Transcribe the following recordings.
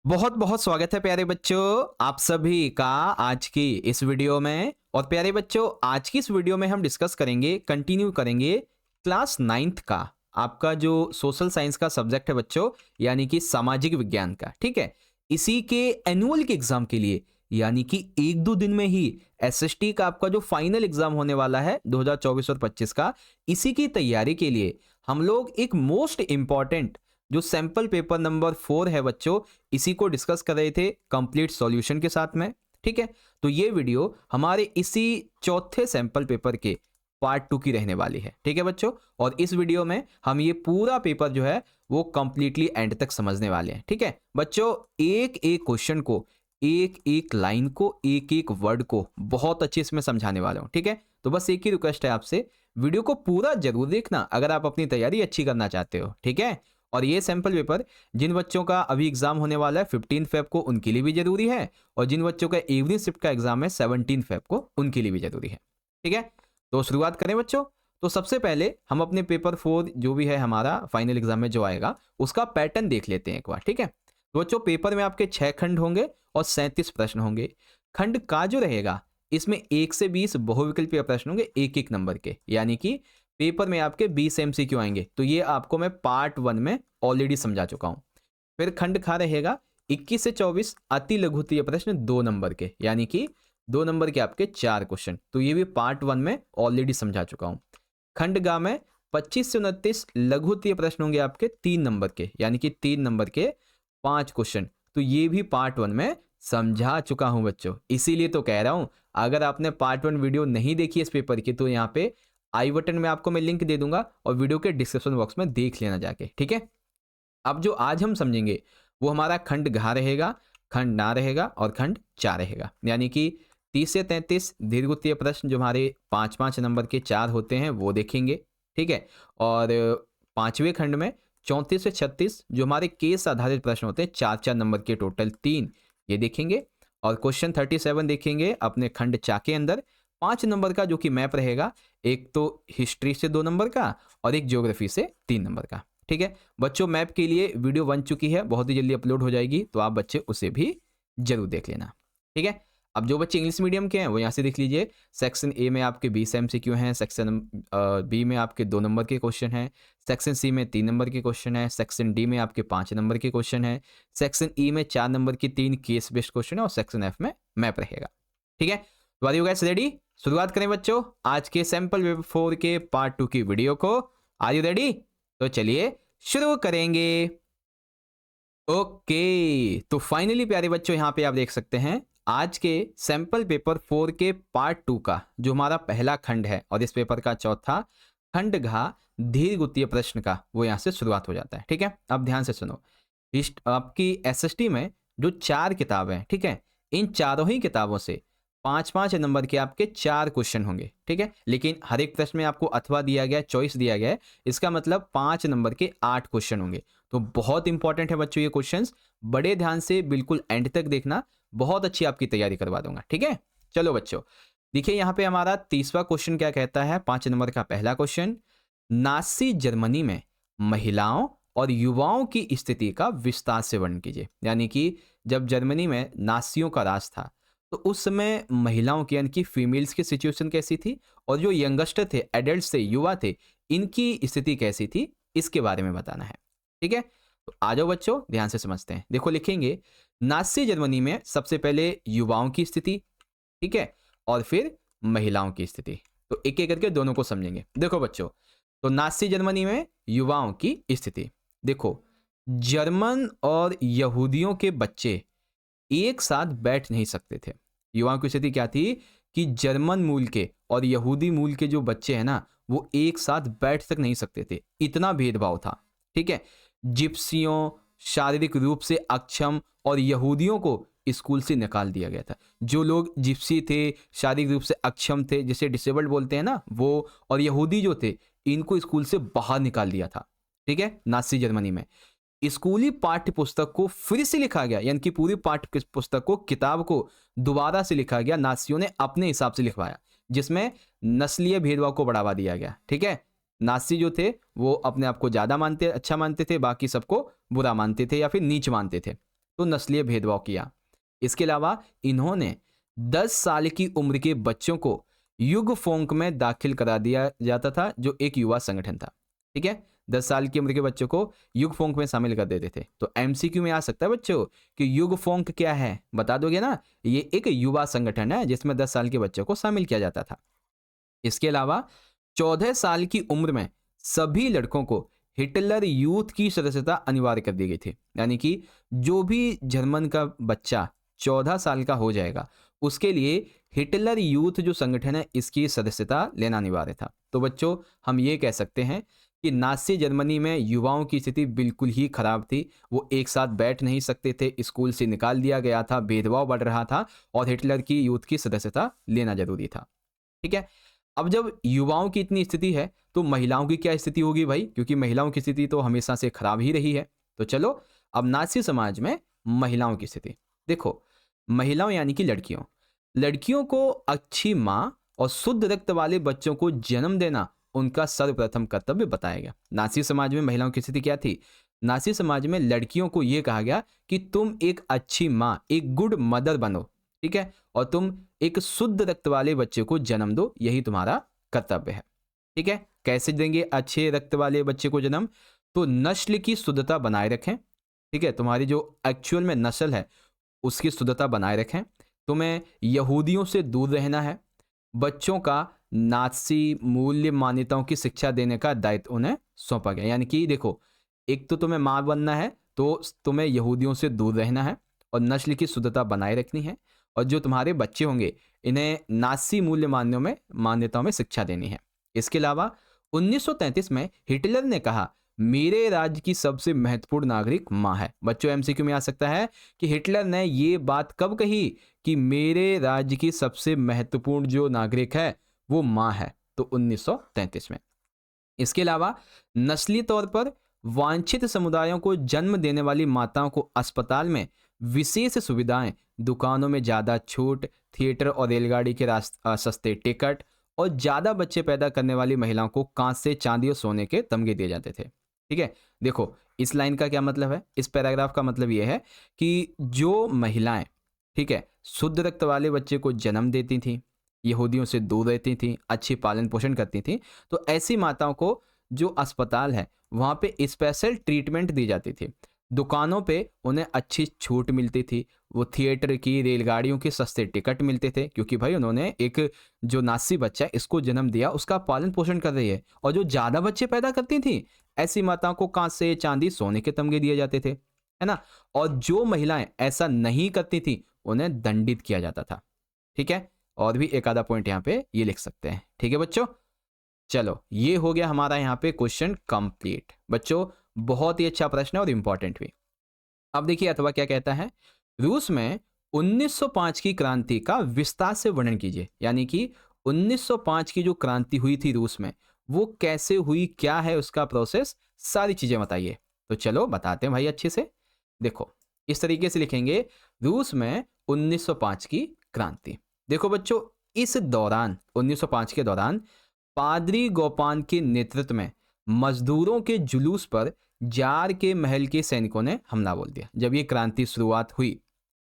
बहुत बहुत स्वागत है प्यारे बच्चों आप सभी का आज की इस वीडियो में। और प्यारे बच्चों आज की इस वीडियो में हम डिस्कस करेंगे, कंटिन्यू करेंगे क्लास नाइन्थ का आपका जो सोशल साइंस का सब्जेक्ट है बच्चों, यानी कि सामाजिक विज्ञान का। ठीक है, इसी के एनुअल के एग्जाम के लिए यानी कि एक दो दिन में ही एसएसटी का आपका जो फाइनल एग्जाम होने वाला है 2024 और 25 का, इसी की तैयारी के लिए हम लोग एक मोस्ट इंपॉर्टेंट जो सैंपल पेपर नंबर 4 है बच्चों, इसी को डिस्कस कर रहे थे कंप्लीट सॉल्यूशन के साथ में। ठीक है, तो ये वीडियो हमारे इसी चौथे सैंपल पेपर के पार्ट 2 की रहने वाली है। ठीक है बच्चों, और इस वीडियो में हम ये पूरा पेपर जो है वो कंप्लीटली एंड तक समझने वाले हैं। ठीक है बच्चों, एक एक क्वेश्चन को, एक एक लाइन को, एक एक वर्ड को बहुत अच्छे से मैं समझाने वाला हूँ। ठीक है, तो बस एक ही रिक्वेस्ट है आपसे, वीडियो को पूरा जरूर देखना अगर आप अपनी तैयारी अच्छी करना चाहते हो। ठीक है, और ये सैंपल पेपर जिन बच्चों का अभी एग्जाम होने वाला है 15 फेब को, उनके लिए भी जरूरी है, और जिन बच्चों का इवनिंग शिफ्ट का एग्जाम है 17 फेब को, उनके लिए भी जरूरी है। ठीक है, तो शुरुआत करें बच्चों। तो सबसे पहले हम अपने पेपर 4 जो भी है हमारा फाइनल एग्जाम में जो आएगा उसका पैटर्न देख लेते हैं एक बार। ठीक है, तो बच्चों पेपर में आपके 6 खंड होंगे और 37 प्रश्न होंगे। खंड का जो रहेगा इसमें 1 से 20 बहुविकल्पीय प्रश्न होंगे एक एक नंबर के, यानी कि पेपर में आपके 20 एमसीक्यू आएंगे। तो ये आपको मैं पार्ट 1 में ऑलरेडी समझा चुका हूं। फिर खंड खा रहेगा 21 से 24 अति लघुत्तरीय प्रश्न 2 नंबर के, यानी कि 2 नंबर के आपके 4 क्वेश्चन। तो ये भी पार्ट 1 में ऑलरेडी समझा चुका हूं। खंड गा में 25 से 29 लघुत्तरीय प्रश्न होंगे आपके 3 नंबर के, यानी कि 3 नंबर के 5 क्वेश्चन। तो ये भी पार्ट 1 में समझा चुका हूं बच्चों। इसीलिए तो कह रहा हूं, अगर आपने पार्ट 1 वीडियो नहीं देखी इस पेपर की तो यहाँ पे आई बटन में आपको मैं लिंक दे दूंगा और वीडियो के डिस्क्रिप्शन बॉक्स में देख लेना जाके। ठीक है, अब जो आज हम समझेंगे वो हमारा खंड घा रहेगा, खंड ना रहेगा और खंड चा रहेगा, यानी कि 30 से 33 दीर्घ प्रश्न जो हमारे 5-5 नंबर के 4 होते हैं वो देखेंगे। ठीक है, और पांचवें खंड में 34 से 36 जो हमारे केस आधारित प्रश्न होते हैं 4-4 नंबर के टोटल 3, ये देखेंगे। और क्वेश्चन 37 देखेंगे अपने खंड चा के अंदर 5 नंबर का, जो कि मैप रहेगा, एक तो हिस्ट्री से 2 नंबर का और एक ज्योग्राफी से 3 नंबर का। ठीक है बच्चों, मैप के लिए वीडियो बन चुकी है, बहुत ही जल्दी अपलोड हो जाएगी, तो आप बच्चे उसे भी जरूर देख लेना। ठीक है, अब जो बच्चे इंग्लिश मीडियम के हैं वो यहाँ से देख लीजिए। सेक्शन ए में आपके 20 एमसीक्यू हैं, सेक्शन बी में आपके 2 नंबर के क्वेश्चन हैं, सेक्शन सी में 3 नंबर के क्वेश्चन है, सेक्शन डी में आपके 5 नंबर के क्वेश्चन है, सेक्शन ई में 4 नंबर की 3 केस बेस्ड क्वेश्चन है, और सेक्शन एफ में मैप रहेगा। ठीक है, तो आर यू गाइस रेडी? शुरुआत करें बच्चों आज के सैंपल पेपर 4 के पार्ट 2 की वीडियो को। Are you ready? तो चलिए शुरू करेंगे। ओके, तो फाइनली प्यारे बच्चों यहाँ पे आप देख सकते हैं आज के सैंपल पेपर 4 के पार्ट 2 का जो हमारा पहला खंड है, और इस पेपर का चौथा खंड घा दीर्घ प्रश्न का, वो यहाँ से शुरुआत हो जाता है। ठीक है, अब ध्यान से सुनो। आपकी एसएसटी में जो 4 किताबें हैं, ठीक है, इन चारों ही किताबों से 5-5 नंबर के आपके 4 क्वेश्चन होंगे। ठीक है, लेकिन हर एक प्रश्न में आपको अथवा दिया गया है, चॉइस दिया गया है, इसका मतलब 5 नंबर के 8 क्वेश्चन होंगे। तो बहुत इंपॉर्टेंट है बच्चों ये क्वेश्चंस, बड़े ध्यान से बिल्कुल एंड तक देखना, बहुत अच्छी आपकी तैयारी करवा दूंगा। ठीक है, चलो बच्चों देखिए यहाँ पे हमारा 30वां क्वेश्चन क्या कहता है। 5 नंबर का पहला क्वेश्चन, नाजी जर्मनी में महिलाओं और युवाओं की स्थिति का विस्तार से वर्णन कीजिए। यानी कि जब जर्मनी में नासियों का राज था तो उस समय महिलाओं की, यानी कि फीमेल्स की सिचुएशन कैसी थी, और जो यंगस्टर थे, एडल्ट थे, युवा थे, इनकी स्थिति कैसी थी, इसके बारे में बताना है। ठीक है, तो आ जाओ बच्चों ध्यान से समझते हैं। देखो लिखेंगे नाजी जर्मनी में सबसे पहले युवाओं की स्थिति, ठीक है, और फिर महिलाओं की स्थिति। तो एक एक करके दोनों को समझेंगे। देखो बच्चों, तो नाजी जर्मनी में युवाओं की स्थिति, देखो जर्मन और यहूदियों के बच्चे एक साथ बैठ नहीं सकते थे। युवाओं की स्थिति क्या थी कि जर्मन मूल के और यहूदी मूल के जो बच्चे हैं ना, वो एक साथ बैठ तक नहीं सकते थे, इतना भेदभाव था। ठीक है, जिप्सियों, शारीरिक रूप से अक्षम और यहूदियों को स्कूल से निकाल दिया गया था। जो लोग जिप्सी थे, शारीरिक रूप से अक्षम थे, जिसे डिसेबल्ड बोलते हैं ना वो, और यहूदी जो थे, इनको स्कूल से बाहर निकाल दिया था। ठीक है, नाजी जर्मनी में स्कूली पाठ्य पुस्तक को फिर से लिखा गया, यानी कि पूरी पाठ्य पुस्तक को, किताब को दोबारा से लिखा गया, नासियों ने अपने हिसाब से लिखवाया, जिसमें नस्लीय भेदभाव को बढ़ावा दिया गया। ठीक है, नासी जो थे वो अपने आप को ज्यादा मानते, अच्छा मानते थे, बाकी सबको बुरा मानते थे या फिर नीच मानते थे। तो नस्लीय भेदभाव किया। इसके अलावा इन्होंने 10 साल की उम्र के बच्चों को युगफोंक में दाखिल करा दिया जाता था, जो एक युवा संगठन था। ठीक है, 10 साल की उम्र के बच्चों को युगफोंक में शामिल कर देते थे। तो एमसीक्यू में आ सकता है बच्चों कि युगफोंक क्या है, बता दोगे ना? ये एक युवा संगठन है जिसमें 10 साल के बच्चों को शामिल किया जाता था। इसके अलावा 14 साल की उम्र में सभी लड़कों को हिटलर यूथ की सदस्यता अनिवार्य कर दी गई थी। यानी कि जो भी जर्मन का बच्चा 14 साल का हो जाएगा, उसके लिए हिटलर यूथ जो संगठन है इसकी सदस्यता लेना अनिवार्य था। तो बच्चों, हम ये कह सकते हैं कि नाज़ी जर्मनी में युवाओं की स्थिति बिल्कुल ही खराब थी। वो एक साथ बैठ नहीं सकते थे, स्कूल से निकाल दिया गया था, भेदभाव बढ़ रहा था और हिटलर की यूथ की सदस्यता लेना जरूरी था। ठीक है, अब जब युवाओं की इतनी स्थिति है तो महिलाओं की क्या स्थिति होगी भाई? क्योंकि महिलाओं की स्थिति तो हमेशा से खराब ही रही है। तो चलो, अब नाज़ी समाज में महिलाओं की स्थिति देखो। महिलाओं यानी कि लड़कियों, लड़कियों को अच्छी माँ और शुद्ध रक्त वाले बच्चों को जन्म देना उनका सर्वप्रथम कर्तव्य बताया गया। नाज़ी समाज में महिलाओं की स्थिति क्या थी? नाज़ी समाज में लड़कियों को यह कहा गया कि तुम एक अच्छी माँ, एक गुड मदर बनो, ठीक है, और तुम एक शुद्ध रक्त वाले बच्चे को जन्म दो, यही तुम्हारा कर्तव्य है। ठीक है, कैसे देंगे अच्छे रक्त वाले बच्चे को जन्म? तो नस्ल की शुद्धता बनाए रखें। ठीक है, तुम्हारी जो एक्चुअल में नस्ल है उसकी शुद्धता बनाए रखें। तुम्हें यहूदियों से दूर रहना है। बच्चों का नाज़ी मूल्य मान्यताओं की शिक्षा देने का दायित्व उन्हें सौंपा गया। यानी कि देखो, एक तो तुम्हें माँ बनना है, तो तुम्हें यहूदियों से दूर रहना है और नस्ल की शुद्धता बनाए रखनी है, और जो तुम्हारे बच्चे होंगे इन्हें नाज़ी मूल्य मान्यताओं में शिक्षा देनी है। इसके अलावा 1933 में हिटलर ने कहा, मेरे राज्य की सबसे महत्वपूर्ण नागरिक माँ है। बच्चों, एमसीक्यू में आ सकता है कि हिटलर ने ये बात कब कही कि मेरे राज्य की सबसे महत्वपूर्ण जो नागरिक है वो माँ है? तो 1933 में। इसके अलावा नस्लीय तौर पर वांछित समुदायों को जन्म देने वाली माताओं को अस्पताल में विशेष सुविधाएं, दुकानों में ज़्यादा छूट, थिएटर और रेलगाड़ी के सस्ते टिकट, और ज़्यादा बच्चे पैदा करने वाली महिलाओं को कांसे, चांदी और सोने के तमगे दिए जाते थे। ठीक है, देखो इस लाइन का क्या मतलब है? इस पैराग्राफ का मतलब यह है कि जो महिलाएं, ठीक है, शुद्ध रक्त वाले बच्चे को जन्म देती थीं, यहूदियों से दूर रहती थीं, अच्छी पालन पोषण करती थीं, तो ऐसी माताओं को जो अस्पताल है वहाँ पे स्पेशल ट्रीटमेंट दी जाती थी। दुकानों पे उन्हें अच्छी छूट मिलती थी, वो थिएटर की, रेलगाड़ियों के सस्ते टिकट मिलते थे, क्योंकि भाई उन्होंने एक जो नाज़ी बच्चा है इसको जन्म दिया, उसका पालन पोषण कर रही है। और जो ज़्यादा बच्चे पैदा करती थी ऐसी माताओं को कांसे, चांदी, सोने के तमगे दिए जाते थे, है ना? और जो महिलाएं ऐसा नहीं करती थी उन्हें दंडित किया जाता था। ठीक है, और भी एक आधा पॉइंट यहाँ पे ये लिख सकते हैं। ठीक है बच्चों, चलो ये हो गया हमारा यहाँ पे क्वेश्चन कंप्लीट। बच्चों, बहुत ही अच्छा प्रश्न है और इंपॉर्टेंट भी। अब देखिए अथवा क्या कहता है, रूस में 1905 की क्रांति का विस्तार से वर्णन कीजिए। यानी कि 1905 की जो क्रांति हुई थी रूस में, वो कैसे हुई, क्या है उसका प्रोसेस, सारी चीजें बताइए। तो चलो बताते हैं भाई अच्छे से। देखो इस तरीके से लिखेंगे, रूस में 1905 की क्रांति। देखो बच्चों, इस दौरान 1905 के दौरान पादरी गोपान के नेतृत्व में मजदूरों के जुलूस पर जार के महल के सैनिकों ने हमला बोल दिया। जब ये क्रांति शुरुआत हुई,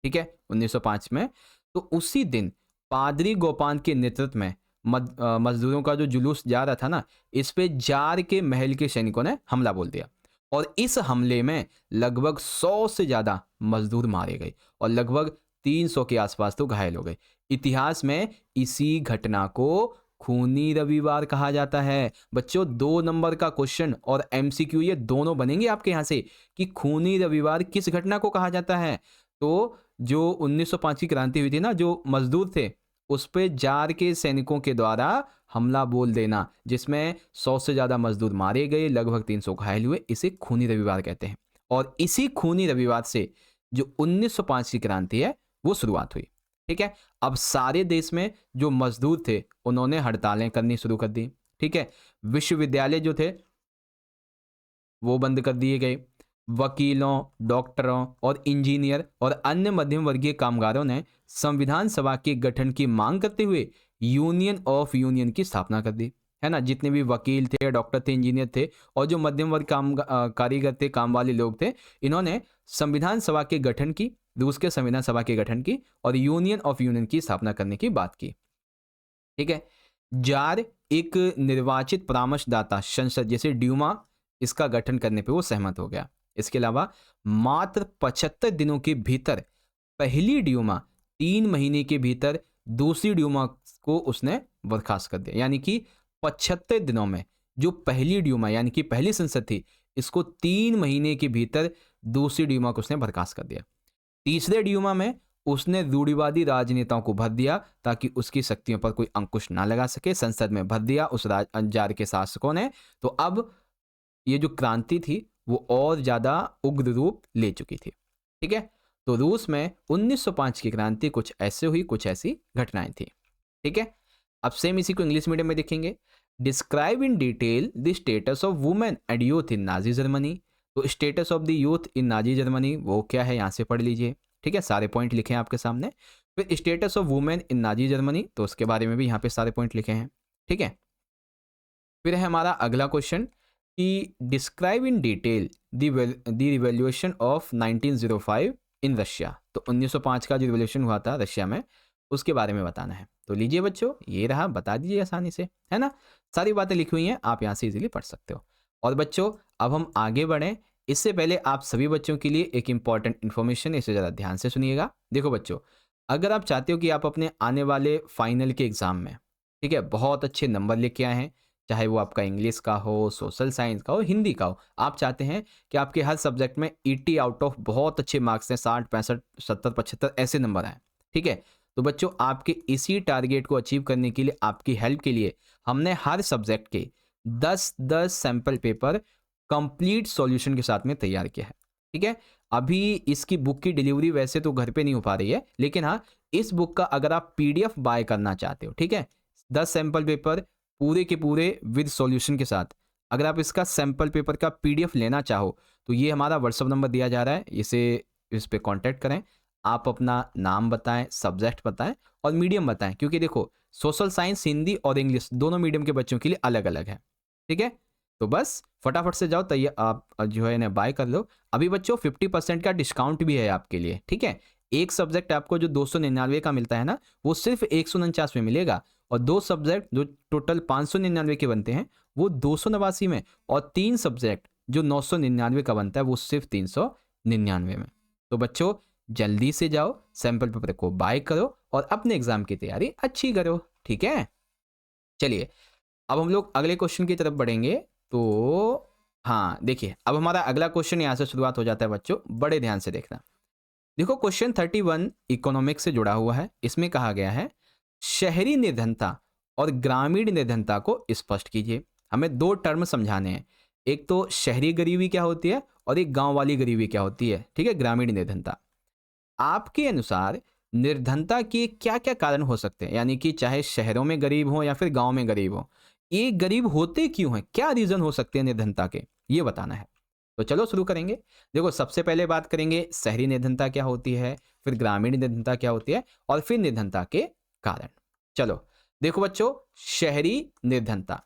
ठीक है, 1905 में, तो उसी दिन पादरी गोपान के नेतृत्व में मजदूरों का जो जुलूस जा रहा था ना, इस पे जार के महल के सैनिकों ने हमला बोल दिया। और इस हमले में लगभग 100 से ज्यादा मजदूर मारे गए और लगभग 300 के आसपास तो घायल हो गए। इतिहास में इसी घटना को खूनी रविवार कहा जाता है। बच्चों, 2 नंबर का क्वेश्चन और एमसीक्यू ये दोनों बनेंगे आपके यहां से कि खूनी रविवार किस घटना को कहा जाता है। तो जो 1905 की क्रांति हुई थी ना, जो मजदूर थे उस पे जार के सैनिकों के द्वारा हमला बोल देना, जिसमें 100 से ज्यादा मजदूर मारे गए, लगभग 300 घायल हुए, इसे खूनी रविवार कहते हैं। और इसी खूनी रविवार से जो 1905 की क्रांति है वो शुरुआत हुई। ठीक है, अब सारे देश में जो मजदूर थे उन्होंने हड़तालें करनी शुरू कर दी। ठीक है, विश्वविद्यालय जो थे वो बंद कर दिए गए। वकीलों, डॉक्टरों और इंजीनियर और अन्य मध्यम वर्गीय कामगारों ने संविधान सभा के गठन की मांग करते हुए यूनियन ऑफ यूनियन की स्थापना कर दी। है ना, जितने भी वकील थे, डॉक्टर थे, इंजीनियर थे और जो मध्यम वर्ग कारीगर थे, काम वाले लोग थे, इन्होंने संविधान सभा के गठन की, रूस के संविधान सभा के गठन की और यूनियन ऑफ यूनियन की स्थापना करने की बात की। ठीक है। जार एक निर्वाचित परामर्शदाता संसद जैसे ड्यूमा, इसका गठन करने पे वो सहमत हो गया। इसके अलावा मात्र 75 दिनों के भीतर पहली ड्यूमा 3 महीने के भीतर दूसरी ड्यूमा को उसने बर्खास्त कर दिया। यानी कि 75 दिनों में जो पहली ड्यूमा यानी कि पहली संसद थी, इसको 3 महीने के भीतर दूसरी ड्यूमा को उसने बर्खास्त कर दिया। तीसरे ड्यूमा में उसने रूढ़िवादी राजनेताओं को भर दिया ताकि उसकी शक्तियों पर कोई अंकुश ना लगा सके। संसद में भर दिया उस जार के शासकों ने। तो अब ये जो क्रांति थी वो और ज्यादा उग्र रूप ले चुकी थी। ठीक है। तो रूस में 1905 की क्रांति कुछ ऐसे हुई, कुछ ऐसी घटनाएं थी। ठीक है। अब सेम इसी को इंग्लिश मीडियम में देखेंगे। Describe in detail the status of women and youth in Nazi Germany. तो status of the youth in Nazi Germany वो क्या है, यहां से पढ़ लीजिए। ठीक है, सारे पॉइंट लिखे हैं आपके सामने। फिर status of women in Nazi Germany, तो उसके बारे में भी यहाँ पे सारे पॉइंट लिखे हैं। ठीक है। फिर है हमारा अगला क्वेश्चन कि describe in detail the revolution of 1905 in Russia. तो 1905 का जो रिवॉल्यूशन हुआ था रशिया में, उसके बारे में बताना है। तो लीजिए बच्चों, ये रहा, बता दीजिए आसानी से, है ना। सारी बातें लिखी हुई हैं, आप यहाँ से इजीली पढ़ सकते हो। और बच्चों अब हम आगे बढ़ें, इससे पहले आप सभी बच्चों के लिए एक इंपॉर्टेंट इन्फॉर्मेशन, इसे ज़रा ध्यान से सुनिएगा। देखो बच्चों, अगर आप चाहते हो कि आप अपने आने वाले फाइनल के एग्ज़ाम में, ठीक है, बहुत अच्छे नंबर लेके आए हैं, चाहे वो आपका इंग्लिश का हो, सोशल साइंस का हो, हिंदी का हो, आप चाहते हैं कि आपके हर सब्जेक्ट में 80 आउट ऑफ बहुत अच्छे मार्क्स हैं, 60, 65, 70, 75 ऐसे नंबर आए। ठीक है। तो बच्चों आपके इसी टारगेट को अचीव करने के लिए, आपकी हेल्प के लिए, हमने हर सब्जेक्ट के 10-10 सैंपल पेपर कंप्लीट सॉल्यूशन के साथ में तैयार किया है। ठीक है। अभी इसकी बुक की डिलीवरी वैसे तो घर पे नहीं हो पा रही है, लेकिन हाँ, इस बुक का अगर आप PDF बाय करना चाहते हो, ठीक है, 10 सैंपल पेपर पूरे के पूरे विद सॉल्यूशन के साथ, अगर आप इसका सैंपल पेपर का PDF लेना चाहो तो ये हमारा व्हाट्सअप नंबर दिया जा रहा है, इस पे कांटेक्ट करें। आप अपना नाम बताएं, सब्जेक्ट बताएं और मीडियम बताएं, क्योंकि देखो सोशल साइंस, हिंदी और इंग्लिश दोनों मीडियम के बच्चों के लिए अलग अलग है। ठीक है। तो बस फटाफट से जाओ, तैयार आप जो है ना बाय कर लो। अभी बच्चों 50% का डिस्काउंट भी है आपके लिए। ठीक है। एक सब्जेक्ट आपको जो 299 का मिलता है ना, वो सिर्फ 149 में मिलेगा, और 2 सब्जेक्ट जो टोटल 599 के बनते हैं वो 289 में, और 3 सब्जेक्ट जो 999 का बनता है वो सिर्फ 399 में। तो बच्चों जल्दी से जाओ, सैंपल पेपर को बाय करो और अपने एग्जाम की तैयारी अच्छी करो। ठीक है। चलिए अब हम लोग अगले क्वेश्चन की तरफ बढ़ेंगे। तो हाँ देखिए, अब हमारा अगला क्वेश्चन यहाँ से शुरुआत हो जाता है बच्चों, बड़े ध्यान से देखना। देखो क्वेश्चन 31 इकोनॉमिक्स से जुड़ा हुआ है। इसमें कहा गया है शहरी निर्धनता और ग्रामीण निर्धनता को स्पष्ट कीजिए। हमें 2 टर्म समझाने हैं, एक तो शहरी गरीबी क्या होती है और एक गांव वाली गरीबी क्या होती है। ठीक है, ग्रामीण निर्धनता। आपके अनुसार निर्धनता के क्या क्या कारण हो सकते हैं, यानी कि चाहे शहरों में गरीब हो या फिर गांव में गरीब हो, ये गरीब होते क्यों हैं, क्या रीजन हो सकते हैं निर्धनता के, ये बताना है। तो चलो शुरू करेंगे। देखो सबसे पहले बात करेंगे शहरी निर्धनता क्या होती है, फिर ग्रामीण निर्धनता क्या होती है, और फिर निर्धनता के कारण। चलो देखो बच्चों, शहरी निर्धनता,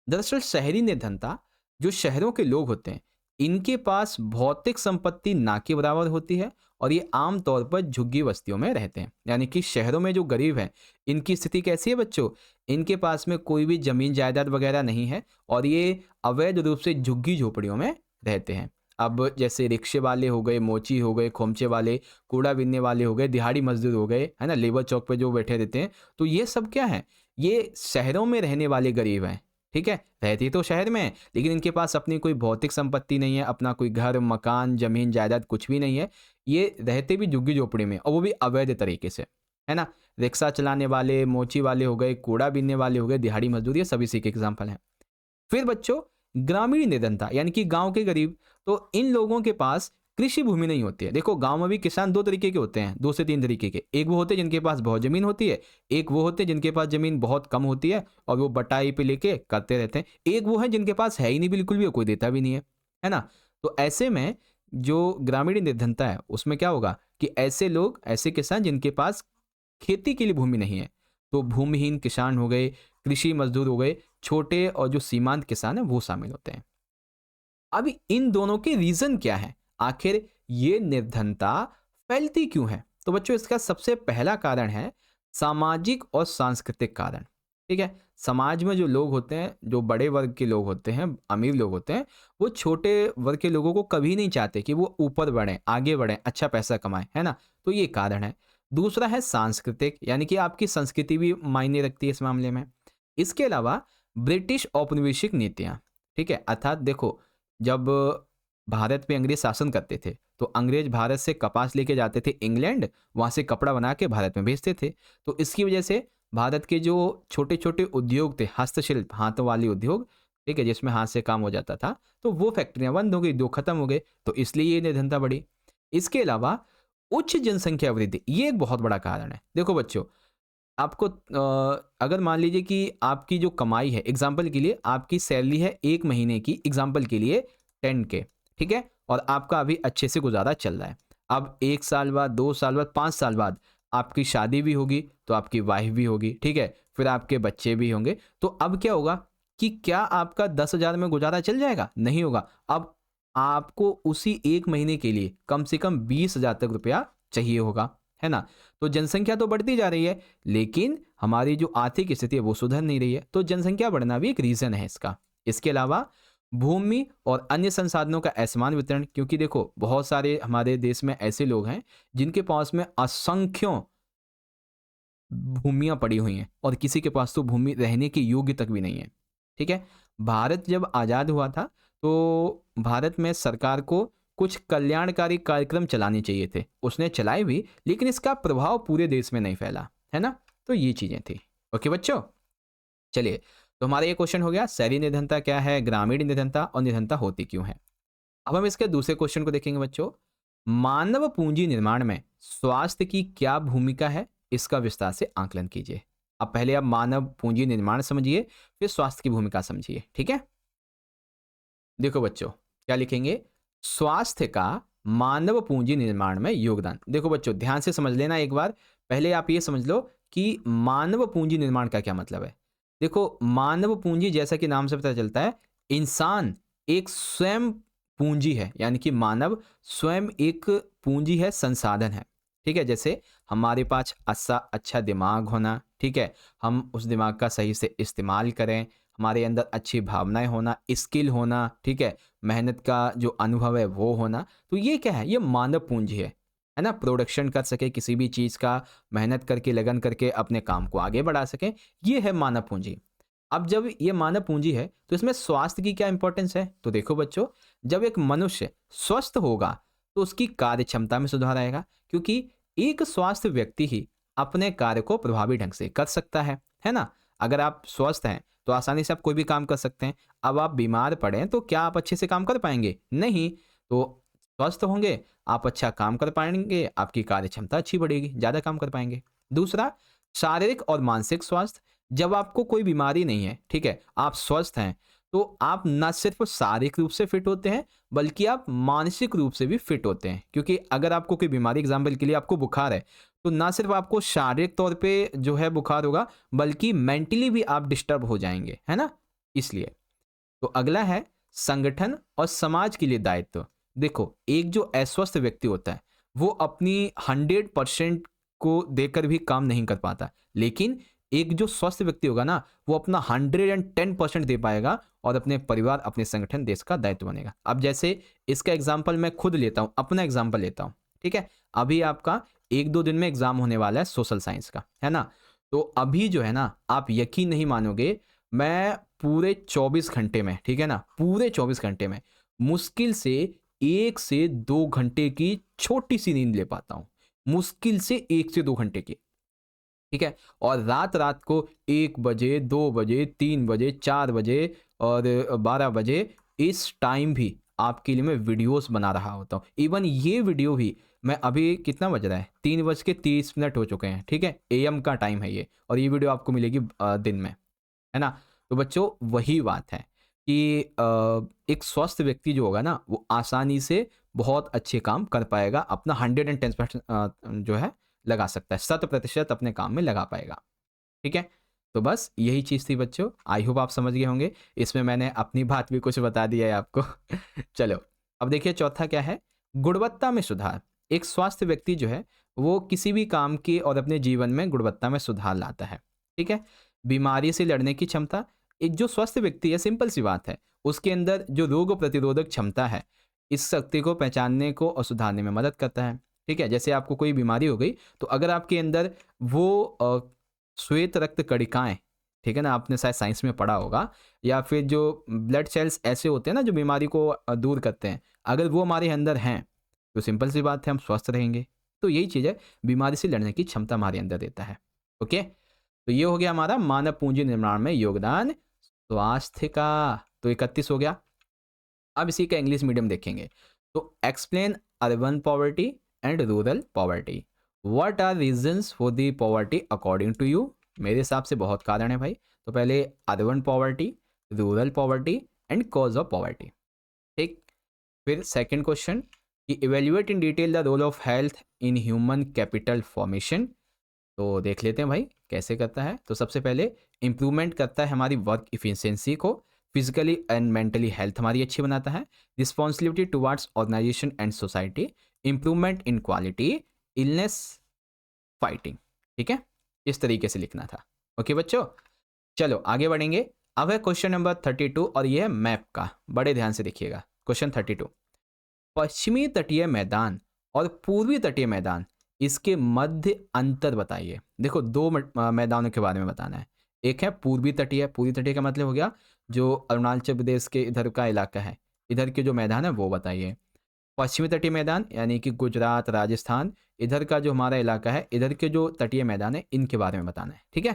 दरअसल शहरी निर्धनता जो शहरों के लोग होते हैं, इनके पास भौतिक संपत्ति ना के बराबर होती है और ये आमतौर पर झुग्गी बस्तियों में रहते हैं। यानी कि शहरों में जो गरीब हैं, इनकी स्थिति कैसी है बच्चों, इनके पास में कोई भी जमीन जायदाद वगैरह नहीं है और ये अवैध रूप से झुग्गी झोपड़ियों में रहते हैं। अब जैसे रिक्शे वाले हो गए, मोची हो गए, खोमचे वाले, कूड़ा बीनने वाले हो गए, दिहाड़ी मजदूर हो गए, है ना, लेबर चौक पे जो बैठे रहते हैं, तो ये सब क्या है, ये शहरों में रहने वाले गरीब हैं। ठीक है, रहती तो शहर में है, लेकिन इनके पास अपनी कोई भौतिक संपत्ति नहीं है, अपना कोई घर मकान जमीन जायदाद कुछ भी नहीं है। ये रहते भी झुग्गी झोपड़ी में, और वो भी अवैध तरीके से, है ना। रिक्शा चलाने वाले, मोची वाले हो गए, कूड़ा बीनने वाले हो गए, दिहाड़ी मजदूर, ये सभी इसी के एग्जाम्पल हैं। फिर बच्चों ग्रामीण निर्धनता यानी कि गांव के गरीब, तो इन लोगों के पास कृषि भूमि नहीं होती है। देखो गांव में भी किसान 2 तरीके के होते हैं, 2 से 3 तरीके के। एक वो होते हैं जिनके पास बहुत जमीन होती है, एक वो होते हैं जिनके पास जमीन बहुत कम होती है और वो बटाई पे लेके करते रहते हैं, एक वो है जिनके पास है ही नहीं बिल्कुल भी, कोई देता भी नहीं है ना। तो ऐसे में जो ग्रामीण निर्धनता है उसमें क्या होगा कि ऐसे लोग, ऐसे किसान जिनके पास खेती के लिए भूमि नहीं है, तो भूमिहीन किसान हो गए, कृषि मजदूर हो गए, छोटे और जो सीमांत किसान है वो शामिल होते हैं। अब इन दोनों के रीजन क्या है, आखिर ये निर्धनता फैलती क्यों है? तो बच्चों इसका सबसे पहला कारण है सामाजिक और सांस्कृतिक कारण। ठीक है, समाज में जो लोग होते हैं, जो बड़े वर्ग के लोग होते हैं, अमीर लोग होते हैं, वो छोटे वर्ग के लोगों को कभी नहीं चाहते कि वो ऊपर बढ़ें, आगे बढ़ें, अच्छा पैसा कमाएं, है ना? तो ये कारण है। दूसरा है सांस्कृतिक, यानी कि आपकी संस्कृति भी मायने रखती है इस मामले में। इसके अलावा ब्रिटिश औपनिवेशिक नीतियां, ठीक है, अर्थात देखो, जब भारत पे अंग्रेज शासन करते थे तो अंग्रेज भारत से कपास लेके जाते थे इंग्लैंड, वहां से कपड़ा बना के भारत में भेजते थे। तो इसकी वजह से भारत के जो छोटे छोटे उद्योग थे, हस्तशिल्प, हाथों वाले उद्योग, ठीक है, जिसमें हाथ से काम हो जाता था, तो वो फैक्ट्रियां बंद हो गई, दो खत्म हो गए, तो इसलिए ये निर्धनता बढ़ी। इसके अलावा उच्च जनसंख्या वृद्धि, ये एक बहुत बड़ा कारण है। देखो बच्चों, आपको अगर मान लीजिए कि आपकी जो कमाई है, एग्जाम्पल के लिए आपकी सैलरी है एक महीने की, एग्जाम्पल के लिए 10K, ठीक है, और आपका अभी अच्छे से गुजारा चल रहा है। अब 1 साल बाद, 2 साल बाद, 5 साल बाद आपकी शादी भी होगी, तो आपकी वाइफ भी होगी, ठीक है, फिर आपके बच्चे भी होंगे। तो अब क्या होगा कि क्या आपका 10,000 में गुजारा चल जाएगा? नहीं होगा। अब आपको उसी एक महीने के लिए कम से कम 20,000 तक रुपया चाहिए होगा, है ना? तो जनसंख्या तो बढ़ती जा रही है, लेकिन हमारी जो आर्थिक स्थिति है वो सुधर नहीं रही है, तो जनसंख्या बढ़ना भी एक रीजन है इसका। इसके अलावा भूमि और अन्य संसाधनों का असमान वितरण, क्योंकि देखो बहुत सारे हमारे देश में ऐसे लोग हैं जिनके पास में असंख्यों भूमियां पड़ी हुई हैं और किसी के पास तो भूमि रहने के योग्य तक भी नहीं है। ठीक है, भारत जब आज़ाद हुआ था तो भारत में सरकार को कुछ कल्याणकारी कार्यक्रम चलाने चाहिए थे, उसने चलाए भी, लेकिन इसका प्रभाव पूरे देश में नहीं फैला, है ना? तो ये चीज़ें थी। ओके बच्चों, चलिए, तो हमारा ये क्वेश्चन हो गया, शहरी निर्धनता क्या है, ग्रामीण निर्धनता और निर्धनता होती क्यों है। अब हम इसके दूसरे क्वेश्चन को देखेंगे बच्चों। मानव पूंजी निर्माण में स्वास्थ्य की क्या भूमिका है, इसका विस्तार से आकलन कीजिए। अब पहले आप मानव पूंजी निर्माण समझिए, फिर स्वास्थ्य की भूमिका समझिए, ठीक है? देखो बच्चों, क्या लिखेंगे, स्वास्थ्य का मानव पूंजी निर्माण में योगदान। देखो बच्चों, ध्यान से समझ लेना एक बार, पहले आप ये समझ लो कि मानव पूंजी निर्माण का क्या मतलब है। देखो, मानव पूंजी जैसा कि नाम से पता चलता है, इंसान एक स्वयं पूंजी है, यानी कि मानव स्वयं एक पूंजी है, संसाधन है। ठीक है, जैसे हमारे पास अच्छा दिमाग होना, ठीक है, हम उस दिमाग का सही से इस्तेमाल करें, हमारे अंदर अच्छी भावनाएं होना, स्किल होना, ठीक है, मेहनत का जो अनुभव है वो होना, तो ये क्या है, ये मानव पूंजी है ना? प्रोडक्शन कर सके किसी भी चीज़ का, मेहनत करके, लगन करके अपने काम को आगे बढ़ा सके, ये है मानव पूंजी। अब जब ये मानव पूंजी है तो इसमें स्वास्थ्य की क्या इंपॉर्टेंस है? तो देखो बच्चों, जब एक मनुष्य स्वस्थ होगा तो उसकी कार्य क्षमता में सुधार आएगा, क्योंकि एक स्वस्थ व्यक्ति ही अपने कार्य को प्रभावी ढंग से कर सकता है ना? अगर आप स्वस्थ हैं तो आसानी से आप कोई भी काम कर सकते हैं। अब आप बीमार पड़ें तो क्या आप अच्छे से काम कर पाएंगे? नहीं। तो स्वस्थ होंगे, आप अच्छा काम कर पाएंगे, आपकी कार्य क्षमता अच्छी बढ़ेगी, ज़्यादा काम कर पाएंगे। दूसरा, शारीरिक और मानसिक स्वास्थ्य। जब आपको कोई बीमारी नहीं है, ठीक है, आप स्वस्थ हैं, तो आप न सिर्फ शारीरिक रूप से फिट होते हैं, बल्कि आप मानसिक रूप से भी फिट होते हैं, क्योंकि अगर आपको कोई बीमारी, एग्जाम्पल के लिए आपको बुखार है, तो ना सिर्फ आपको शारीरिक तौर पे जो है बुखार होगा, बल्कि मेंटली भी आप डिस्टर्ब हो जाएंगे, है ना? इसलिए तो अगला है संगठन और समाज के लिए दायित्व। देखो, एक जो अस्वस्थ व्यक्ति होता है वो अपनी 100% को देकर भी काम नहीं कर पाता, लेकिन एक जो स्वस्थ व्यक्ति होगा ना, वो अपना 110% दे पाएगा और अपने परिवार, अपने संगठन, देश का दायित्व बनेगा। अब जैसे इसका एग्जाम्पल मैं खुद लेता हूँ, अपना एग्जाम्पल लेता हूँ, ठीक है? अभी आपका 1-2 दिन में एग्जाम होने वाला है सोशल साइंस का, है ना? तो अभी जो है ना, आप यकीन नहीं मानोगे, मैं पूरे 24 घंटे में, ठीक है ना, पूरे 24 घंटे में मुश्किल से 1 से 2 घंटे की छोटी सी नींद ले पाता हूँ। मुश्किल से 1 से 2 घंटे की, ठीक है? और रात-रात को 1 बजे, 2 बजे, 3 बजे, 4 बजे और 12 बजे इस टाइम भी आपके लिए मैं वीडियोज़ बना रहा होता हूँ। इवन ये वीडियो भी मैं अभी, कितना बज रहा है? 3:30 हो चुके हैं, ठीक है? एएम का टाइम है ये, और ये वीडियो आपको मिलेगी दिन में, है ना? तो बच्चों, वही बात है कि एक स्वस्थ व्यक्ति जो होगा ना, वो आसानी से बहुत अच्छे काम कर पाएगा, अपना 110% जो है लगा सकता है, 100% अपने काम में लगा पाएगा। ठीक है, तो बस यही चीज़ थी बच्चों। आई होप आप समझ गए होंगे। इसमें मैंने अपनी बात भी कुछ बता दिया है आपको। चलो, अब देखिए चौथा क्या है, गुणवत्ता में सुधार। एक स्वास्थ्य व्यक्ति जो है वो किसी भी काम की और अपने जीवन में गुणवत्ता में सुधार लाता है। ठीक है, बीमारी से लड़ने की क्षमता। एक जो स्वस्थ व्यक्ति है, सिंपल सी बात है, उसके अंदर जो रोग प्रतिरोधक क्षमता है, इस शक्ति को पहचानने को और सुधारने में मदद करता है। ठीक है, जैसे आपको कोई बीमारी हो गई तो अगर आपके अंदर वो श्वेत रक्त कणिकाएं, ठीक है ना, आपने शायद साइंस में पढ़ा होगा, या फिर जो ब्लड सेल्स ऐसे होते हैं ना जो बीमारी को दूर करते हैं, अगर वो हमारे अंदर हैं तो सिंपल सी बात है हम स्वस्थ रहेंगे। तो यही चीज़ है, बीमारी से लड़ने की क्षमता हमारे अंदर देता है। ओके, तो ये हो गया हमारा मानव पूंजी निर्माण में योगदान स्वास्थ्य का। तो 31 हो गया। अब इसी का इंग्लिश मीडियम देखेंगे। तो explain urban poverty and rural poverty. What are reasons for the poverty according to you. मेरे हिसाब से बहुत कारण है भाई। तो पहले urban poverty, rural poverty and cause of poverty. ठीक, फिर सेकंड क्वेश्चन कि evaluate in detail the role of health in human capital formation. तो देख लेते हैं भाई कैसे करता है। तो सबसे पहले इंप्रूवमेंट करता है हमारी वर्क इफिशिएंसी को, फिजिकली एंड मेंटली हेल्थ हमारी अच्छी बनाता है, responsibility towards organisation and society, improvement in quality, illness fighting. ठीक है, इस तरीके से लिखना था। ओके बच्चों, चलो आगे बढ़ेंगे। अब है क्वेश्चन नंबर 32 और ये है मैप का। बड़े ध्यान से देखिएगा। क्वेश्चन 32, पश्चिमी तटीय मैदान और पूर्वी तटीय मैदान, इसके मध्य अंतर बताइए। देखो दो मैदानों के बारे में बताना है। एक है पूर्वी तटीय। पूर्वी तटीय का मतलब हो गया जो अरुणाचल प्रदेश के इधर का इलाका है, इधर के जो मैदान है वो बताइए। पश्चिमी तटीय मैदान यानी कि गुजरात, राजस्थान, इधर का जो हमारा इलाका है, इधर के जो तटीय मैदान है इनके बारे में बताना है। ठीक है,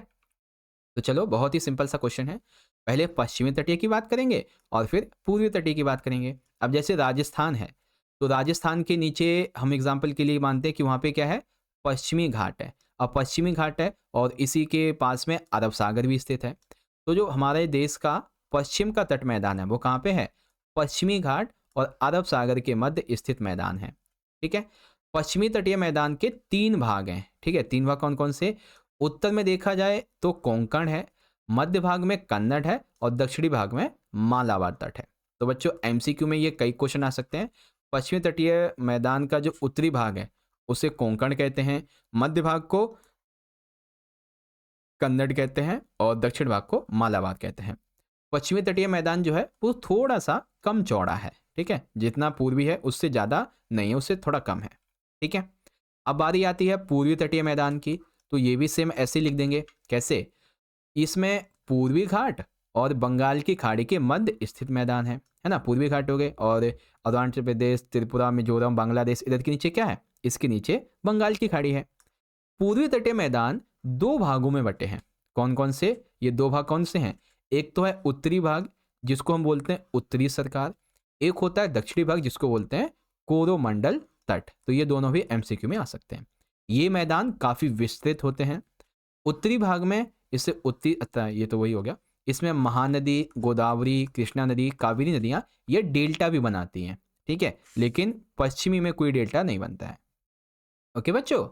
तो चलो बहुत ही सिंपल सा क्वेश्चन है। पहले पश्चिमी तटीय की बात करेंगे और फिर पूर्वी तटीय की बात करेंगे। अब जैसे राजस्थान है, तो राजस्थान के नीचे हम एग्जाम्पल के लिए मानते हैं कि वहाँ पे क्या है, पश्चिमी घाट है। अब पश्चिमी घाट है और इसी के पास में अरब सागर भी स्थित है। तो जो हमारे देश का पश्चिम का तट मैदान है वो कहाँ पे है, पश्चिमी घाट और अरब सागर के मध्य स्थित मैदान है। ठीक है, पश्चिमी तटीय मैदान के 3 भाग हैं। ठीक है, 3 भाग कौन कौन से, उत्तर में देखा जाए तो कोंकण है, मध्य भाग में कन्नड़ है और दक्षिणी भाग में मालाबार तट है। तो बच्चों एमसीक्यू में ये कई क्वेश्चन आ सकते हैं। पश्चिमी तटीय मैदान का जो उत्तरी भाग है उसे कोंकण कहते हैं, मध्य भाग को कन्नड़ कहते हैं और दक्षिण भाग को मालाबार कहते हैं। पश्चिमी तटीय मैदान जो है वो थोड़ा सा कम चौड़ा है। ठीक है, जितना पूर्वी है उससे ज़्यादा नहीं है, उससे थोड़ा कम है। ठीक है, अब बारी आती है पूर्वी तटीय मैदान की। तो ये भी सेम ऐसे लिख देंगे। कैसे, इसमें पूर्वी घाट और बंगाल की खाड़ी के मध्य स्थित मैदान है ना, पूर्वी घाट हो गए, और अरुणाचल प्रदेश, त्रिपुरा, मिजोरम, बांग्लादेश, इधर के नीचे क्या है, इसके नीचे बंगाल की खाड़ी है। पूर्वी तटीय मैदान 2 भागों में बटे हैं। कौन कौन से, ये 2 भाग कौन से हैं, एक तो है उत्तरी भाग जिसको हम बोलते हैं उत्तरी सरकार, एक होता है दक्षिणी भाग जिसको बोलते हैं कोरोमंडल तट। तो ये दोनों भी एमसीक्यू में आ सकते हैं। ये मैदान काफ़ी विस्तृत होते हैं। उत्तरी भाग में इससे उत्तरी, ये तो वही हो गया, इसमें महानदी, गोदावरी, कृष्णा नदी, कावेरी नदियाँ ये डेल्टा भी बनाती हैं। ठीक है, लेकिन पश्चिमी में कोई डेल्टा नहीं बनता है। ओके बच्चों,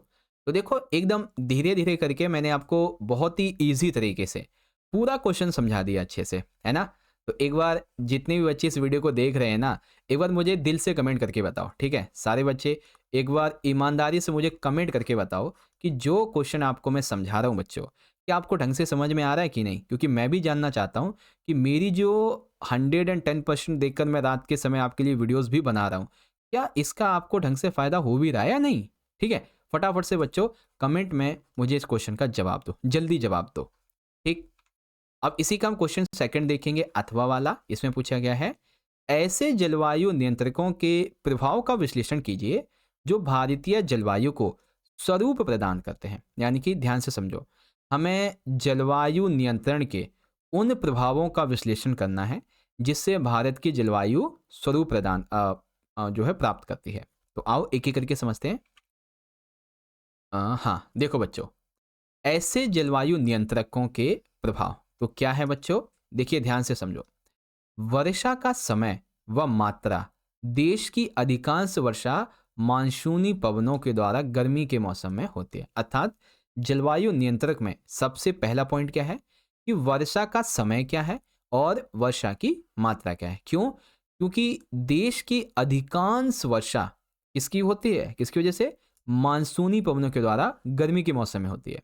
तो देखो एकदम धीरे धीरे करके मैंने आपको बहुत ही इजी तरीके से पूरा क्वेश्चन समझा दिया अच्छे से, है ना। तो एक बार जितने भी बच्चे इस वीडियो को देख रहे हैं ना, एक बार मुझे दिल से कमेंट करके बताओ। ठीक है, सारे बच्चे एक बार ईमानदारी से मुझे कमेंट करके बताओ कि जो क्वेश्चन आपको मैं समझा रहा हूँ बच्चों, क्या आपको ढंग से समझ में आ रहा है कि नहीं। क्योंकि मैं भी जानना चाहता हूँ कि मेरी जो 110% देखकर मैं रात के समय आपके लिए वीडियोज़ भी बना रहा हूँ, क्या इसका आपको ढंग से फ़ायदा हो भी रहा है या नहीं। ठीक है, फटाफट से बच्चों कमेंट में मुझे इस क्वेश्चन का जवाब दो, जल्दी जवाब दो। ठीक, अब इसी का हम क्वेश्चन सेकंड देखेंगे, अथवा वाला। इसमें पूछा गया है, ऐसे जलवायु नियंत्रकों के प्रभाव का विश्लेषण कीजिए जो भारतीय जलवायु को स्वरूप प्रदान करते हैं। यानी कि ध्यान से समझो, हमें जलवायु नियंत्रण के उन प्रभावों का विश्लेषण करना है जिससे भारत की जलवायु स्वरूप प्रदान जो है प्राप्त करती है। तो आओ एक एक करके समझते हैं। हाँ देखो बच्चों, ऐसे जलवायु नियंत्रकों के प्रभाव तो क्या है बच्चों, देखिए ध्यान से समझो। वर्षा का समय व मात्रा, देश की अधिकांश वर्षा मानसूनी पवनों के द्वारा गर्मी के मौसम में होती है। अर्थात जलवायु नियंत्रक में सबसे पहला पॉइंट क्या है कि वर्षा का समय क्या है और वर्षा की मात्रा क्या है। क्यों? क्योंकि देश की अधिकांश वर्षा किसकी होती है, किसकी वजह से? मानसूनी पवनों के द्वारा गर्मी के मौसम में होती है।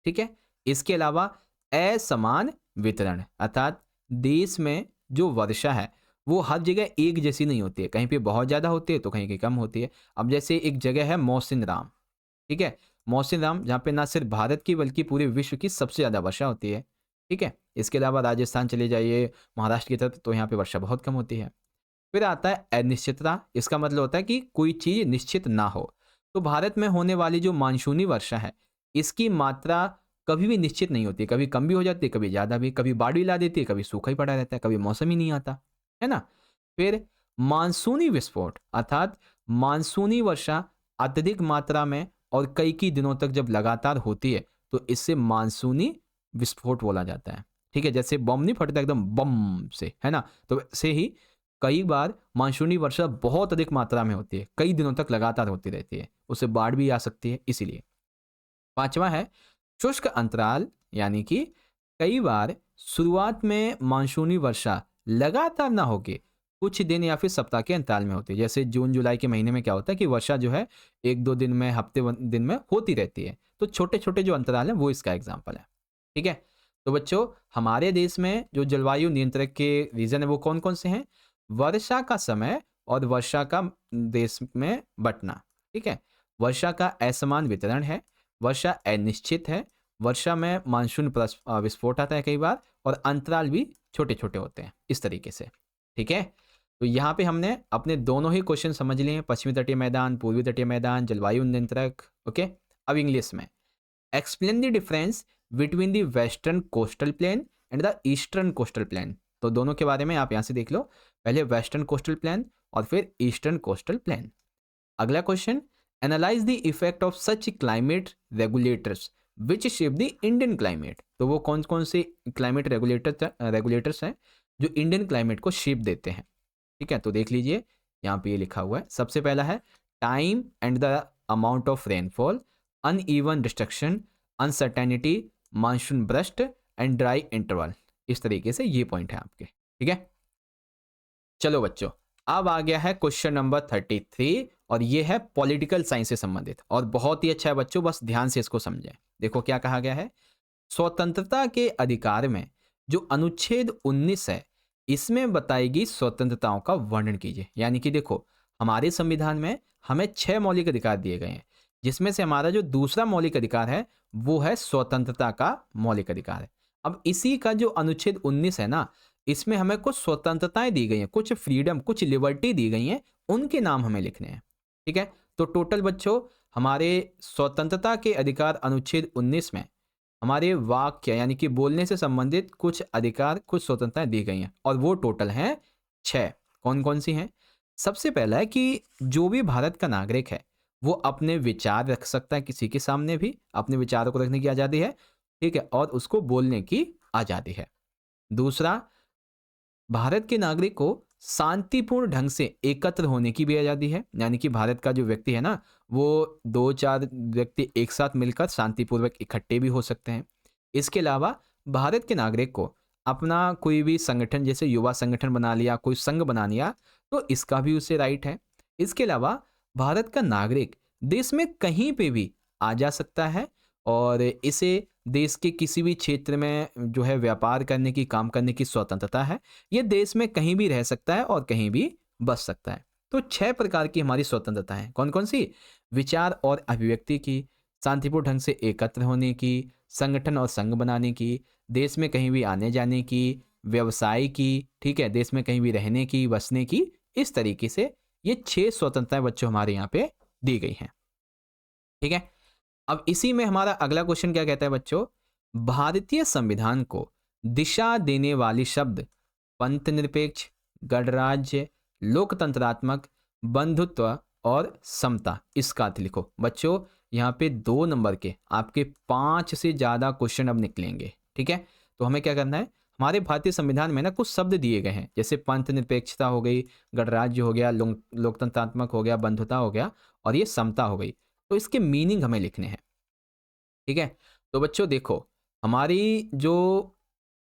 ठीक है। इसके अलावा असमान वितरण, अर्थात देश में जो वर्षा है वो हर जगह एक जैसी नहीं होती है, कहीं पे बहुत ज़्यादा होती है तो कहीं कहीं कम होती है। अब जैसे एक जगह है मौसिन राम, ठीक है, मौसिन राम जहाँ पे ना सिर्फ भारत की बल्कि पूरे विश्व की सबसे ज़्यादा वर्षा होती है। ठीक है। इसके अलावा राजस्थान चले जाइए, महाराष्ट्र की तरफ, तो यहाँ पे वर्षा बहुत कम होती है। फिर आता है अनिश्चितता। इसका मतलब होता है कि कोई चीज़ निश्चित ना हो। तो भारत में होने वाली जो मानसूनी वर्षा है, इसकी मात्रा कभी भी निश्चित नहीं होती, कभी कम भी हो जाती है, कभी ज़्यादा भी, कभी बाढ़ भी ला देती है, कभी सूखा ही पड़ा रहता है, कभी मौसम ही नहीं आता, है ना? फिर मानसूनी विस्फोट, अर्थात मानसूनी वर्षा अत्यधिक मात्रा में और कई दिनों तक जब लगातार होती है, तो इससे मानसूनी विस्फोट बोला जाता है। ठीक है, जैसे बम नहीं फटता एकदम बम से, है ना? तो वैसे ही कई बार मानसूनी वर्षा बहुत अधिक मात्रा में होती है, कई दिनों तक लगातार होती रहती है, उससे बाढ़ भी आ सकती है इसीलिए। पांचवा है शुष्क अंतराल, यानी कि कई बार शुरुआत में मानसूनी वर्षा लगातार ना होके कुछ दिन या फिर सप्ताह के अंतराल में होती है। जैसे जून जुलाई के महीने में क्या होता है कि वर्षा जो है एक दो दिन में, हफ्ते दिन में होती रहती है। तो छोटे छोटे जो अंतराल हैं वो इसका एग्जाम्पल है। ठीक है। तो बच्चों, हमारे देश में जो जलवायु नियंत्रक के रीजन है वो कौन कौन से हैं? वर्षा का समय और वर्षा का देश में बंटना। ठीक है। वर्षा का असमान वितरण है, वर्षा अनिश्चित है, वर्षा में मानसून प्लस विस्फोट आता है कई बार, और अंतराल भी छोटे छोटे होते हैं इस तरीके से। ठीक है। तो यहाँ पे हमने अपने दोनों ही क्वेश्चन समझ लिए हैं, पश्चिमी तटीय मैदान, पूर्वी तटीय मैदान, जलवायु नियंत्रक। ओके। अब इंग्लिश में explain the difference between the western coastal plain and the eastern coastal plain. तो दोनों के बारे में आप यहाँ से देख लो, पहले वेस्टर्न कोस्टल प्लेन और फिर ईस्टर्न कोस्टल प्लेन। अगला question, analyse the effect of such climate regulators which shape the Indian climate. तो वो कौन कौन से क्लाइमेट रेगुलेटर्स हैं जो इंडियन क्लाइमेट को शेप देते हैं। ठीक है, तो देख लीजिए, यहाँ पे ये लिखा हुआ है। सबसे पहला है time and the amount of rainfall, uneven destruction, uncertainty, monsoon burst and dry interval. इस तरीके से ये पॉइंट है आपके। ठीक है। चलो बच्चों, अब आ गया है क्वेश्चन नंबर 33 और ये है पॉलिटिकल साइंस से संबंधित और बहुत ही अच्छा है बच्चों, बस ध्यान से इसको समझें। देखो क्या कहा गया है, स्वतंत्रता के अधिकार में जो अनुच्छेद 19 है, इसमें बताई गई स्वतंत्रताओं का वर्णन कीजिए। यानी कि देखो, हमारे संविधान में हमें 6 मौलिक अधिकार दिए गए हैं, जिसमें से हमारा जो दूसरा मौलिक अधिकार है वो है स्वतंत्रता का मौलिक अधिकार है। अब इसी का जो अनुच्छेद 19 है ना, इसमें हमें कुछ स्वतंत्रताएं दी गई हैं, कुछ फ्रीडम, कुछ लिबर्टी दी गई हैं, उनके नाम हमें लिखने हैं। ठीक है। तो टोटल बच्चों, हमारे स्वतंत्रता के अधिकार अनुच्छेद 19 में हमारे वाक्य यानी कि बोलने से संबंधित कुछ अधिकार, कुछ स्वतंत्रताएं दी गई हैं और वो टोटल हैं 6। कौन कौन सी हैं? सबसे पहला है कि जो भी भारत का नागरिक है वो अपने विचार रख सकता है, किसी के सामने भी अपने विचारों को रखने की आज़ादी है। ठीक है। और उसको बोलने की आज़ादी है। दूसरा, भारत के नागरिक को शांतिपूर्ण ढंग से एकत्र होने की भी आज़ादी है। यानी कि भारत का जो व्यक्ति है ना, वो 2-4 व्यक्ति एक साथ मिलकर शांतिपूर्वक इकट्ठे भी हो सकते हैं। इसके अलावा भारत के नागरिक को अपना कोई भी संगठन, जैसे युवा संगठन बना लिया, कोई संघ बना लिया, तो इसका भी उसे राइट है। इसके अलावा भारत का नागरिक देश में कहीं पे भी आ जा सकता है और इसे देश के किसी भी क्षेत्र में जो है व्यापार करने की, काम करने की स्वतंत्रता है। ये देश में कहीं भी रह सकता है और कहीं भी बस सकता है। तो 6 प्रकार की हमारी स्वतंत्रता है। कौन कौन सी? विचार और अभिव्यक्ति की, शांतिपूर्ण ढंग से एकत्र होने की, संगठन और संघ बनाने की, देश में कहीं भी आने जाने की, व्यवसाय की, ठीक है, देश में कहीं भी रहने की, बसने की। इस तरीके से ये 6 स्वतंत्रताएं बच्चों हमारे यहाँ पे दी गई हैं। ठीक है। अब इसी में हमारा अगला क्वेश्चन क्या कहता है बच्चों, भारतीय संविधान को दिशा देने वाली शब्द पंथ निरपेक्ष, गणराज्य, लोकतंत्रात्मक, बंधुत्व और समता, इसका अर्थ लिखो। बच्चों, यहाँ पे 2 नंबर के आपके 5 से ज़्यादा क्वेश्चन अब निकलेंगे। ठीक है। तो हमें क्या करना है, हमारे भारतीय संविधान में ना कुछ शब्द दिए गए हैं, जैसे पंथ निरपेक्षता हो गई, गणराज्य हो गया, लोकतंत्रात्मक हो गया, बंधुता हो गया और ये समता हो गई। तो इसके मीनिंग हमें लिखने हैं। ठीक है। तो बच्चों देखो, हमारी जो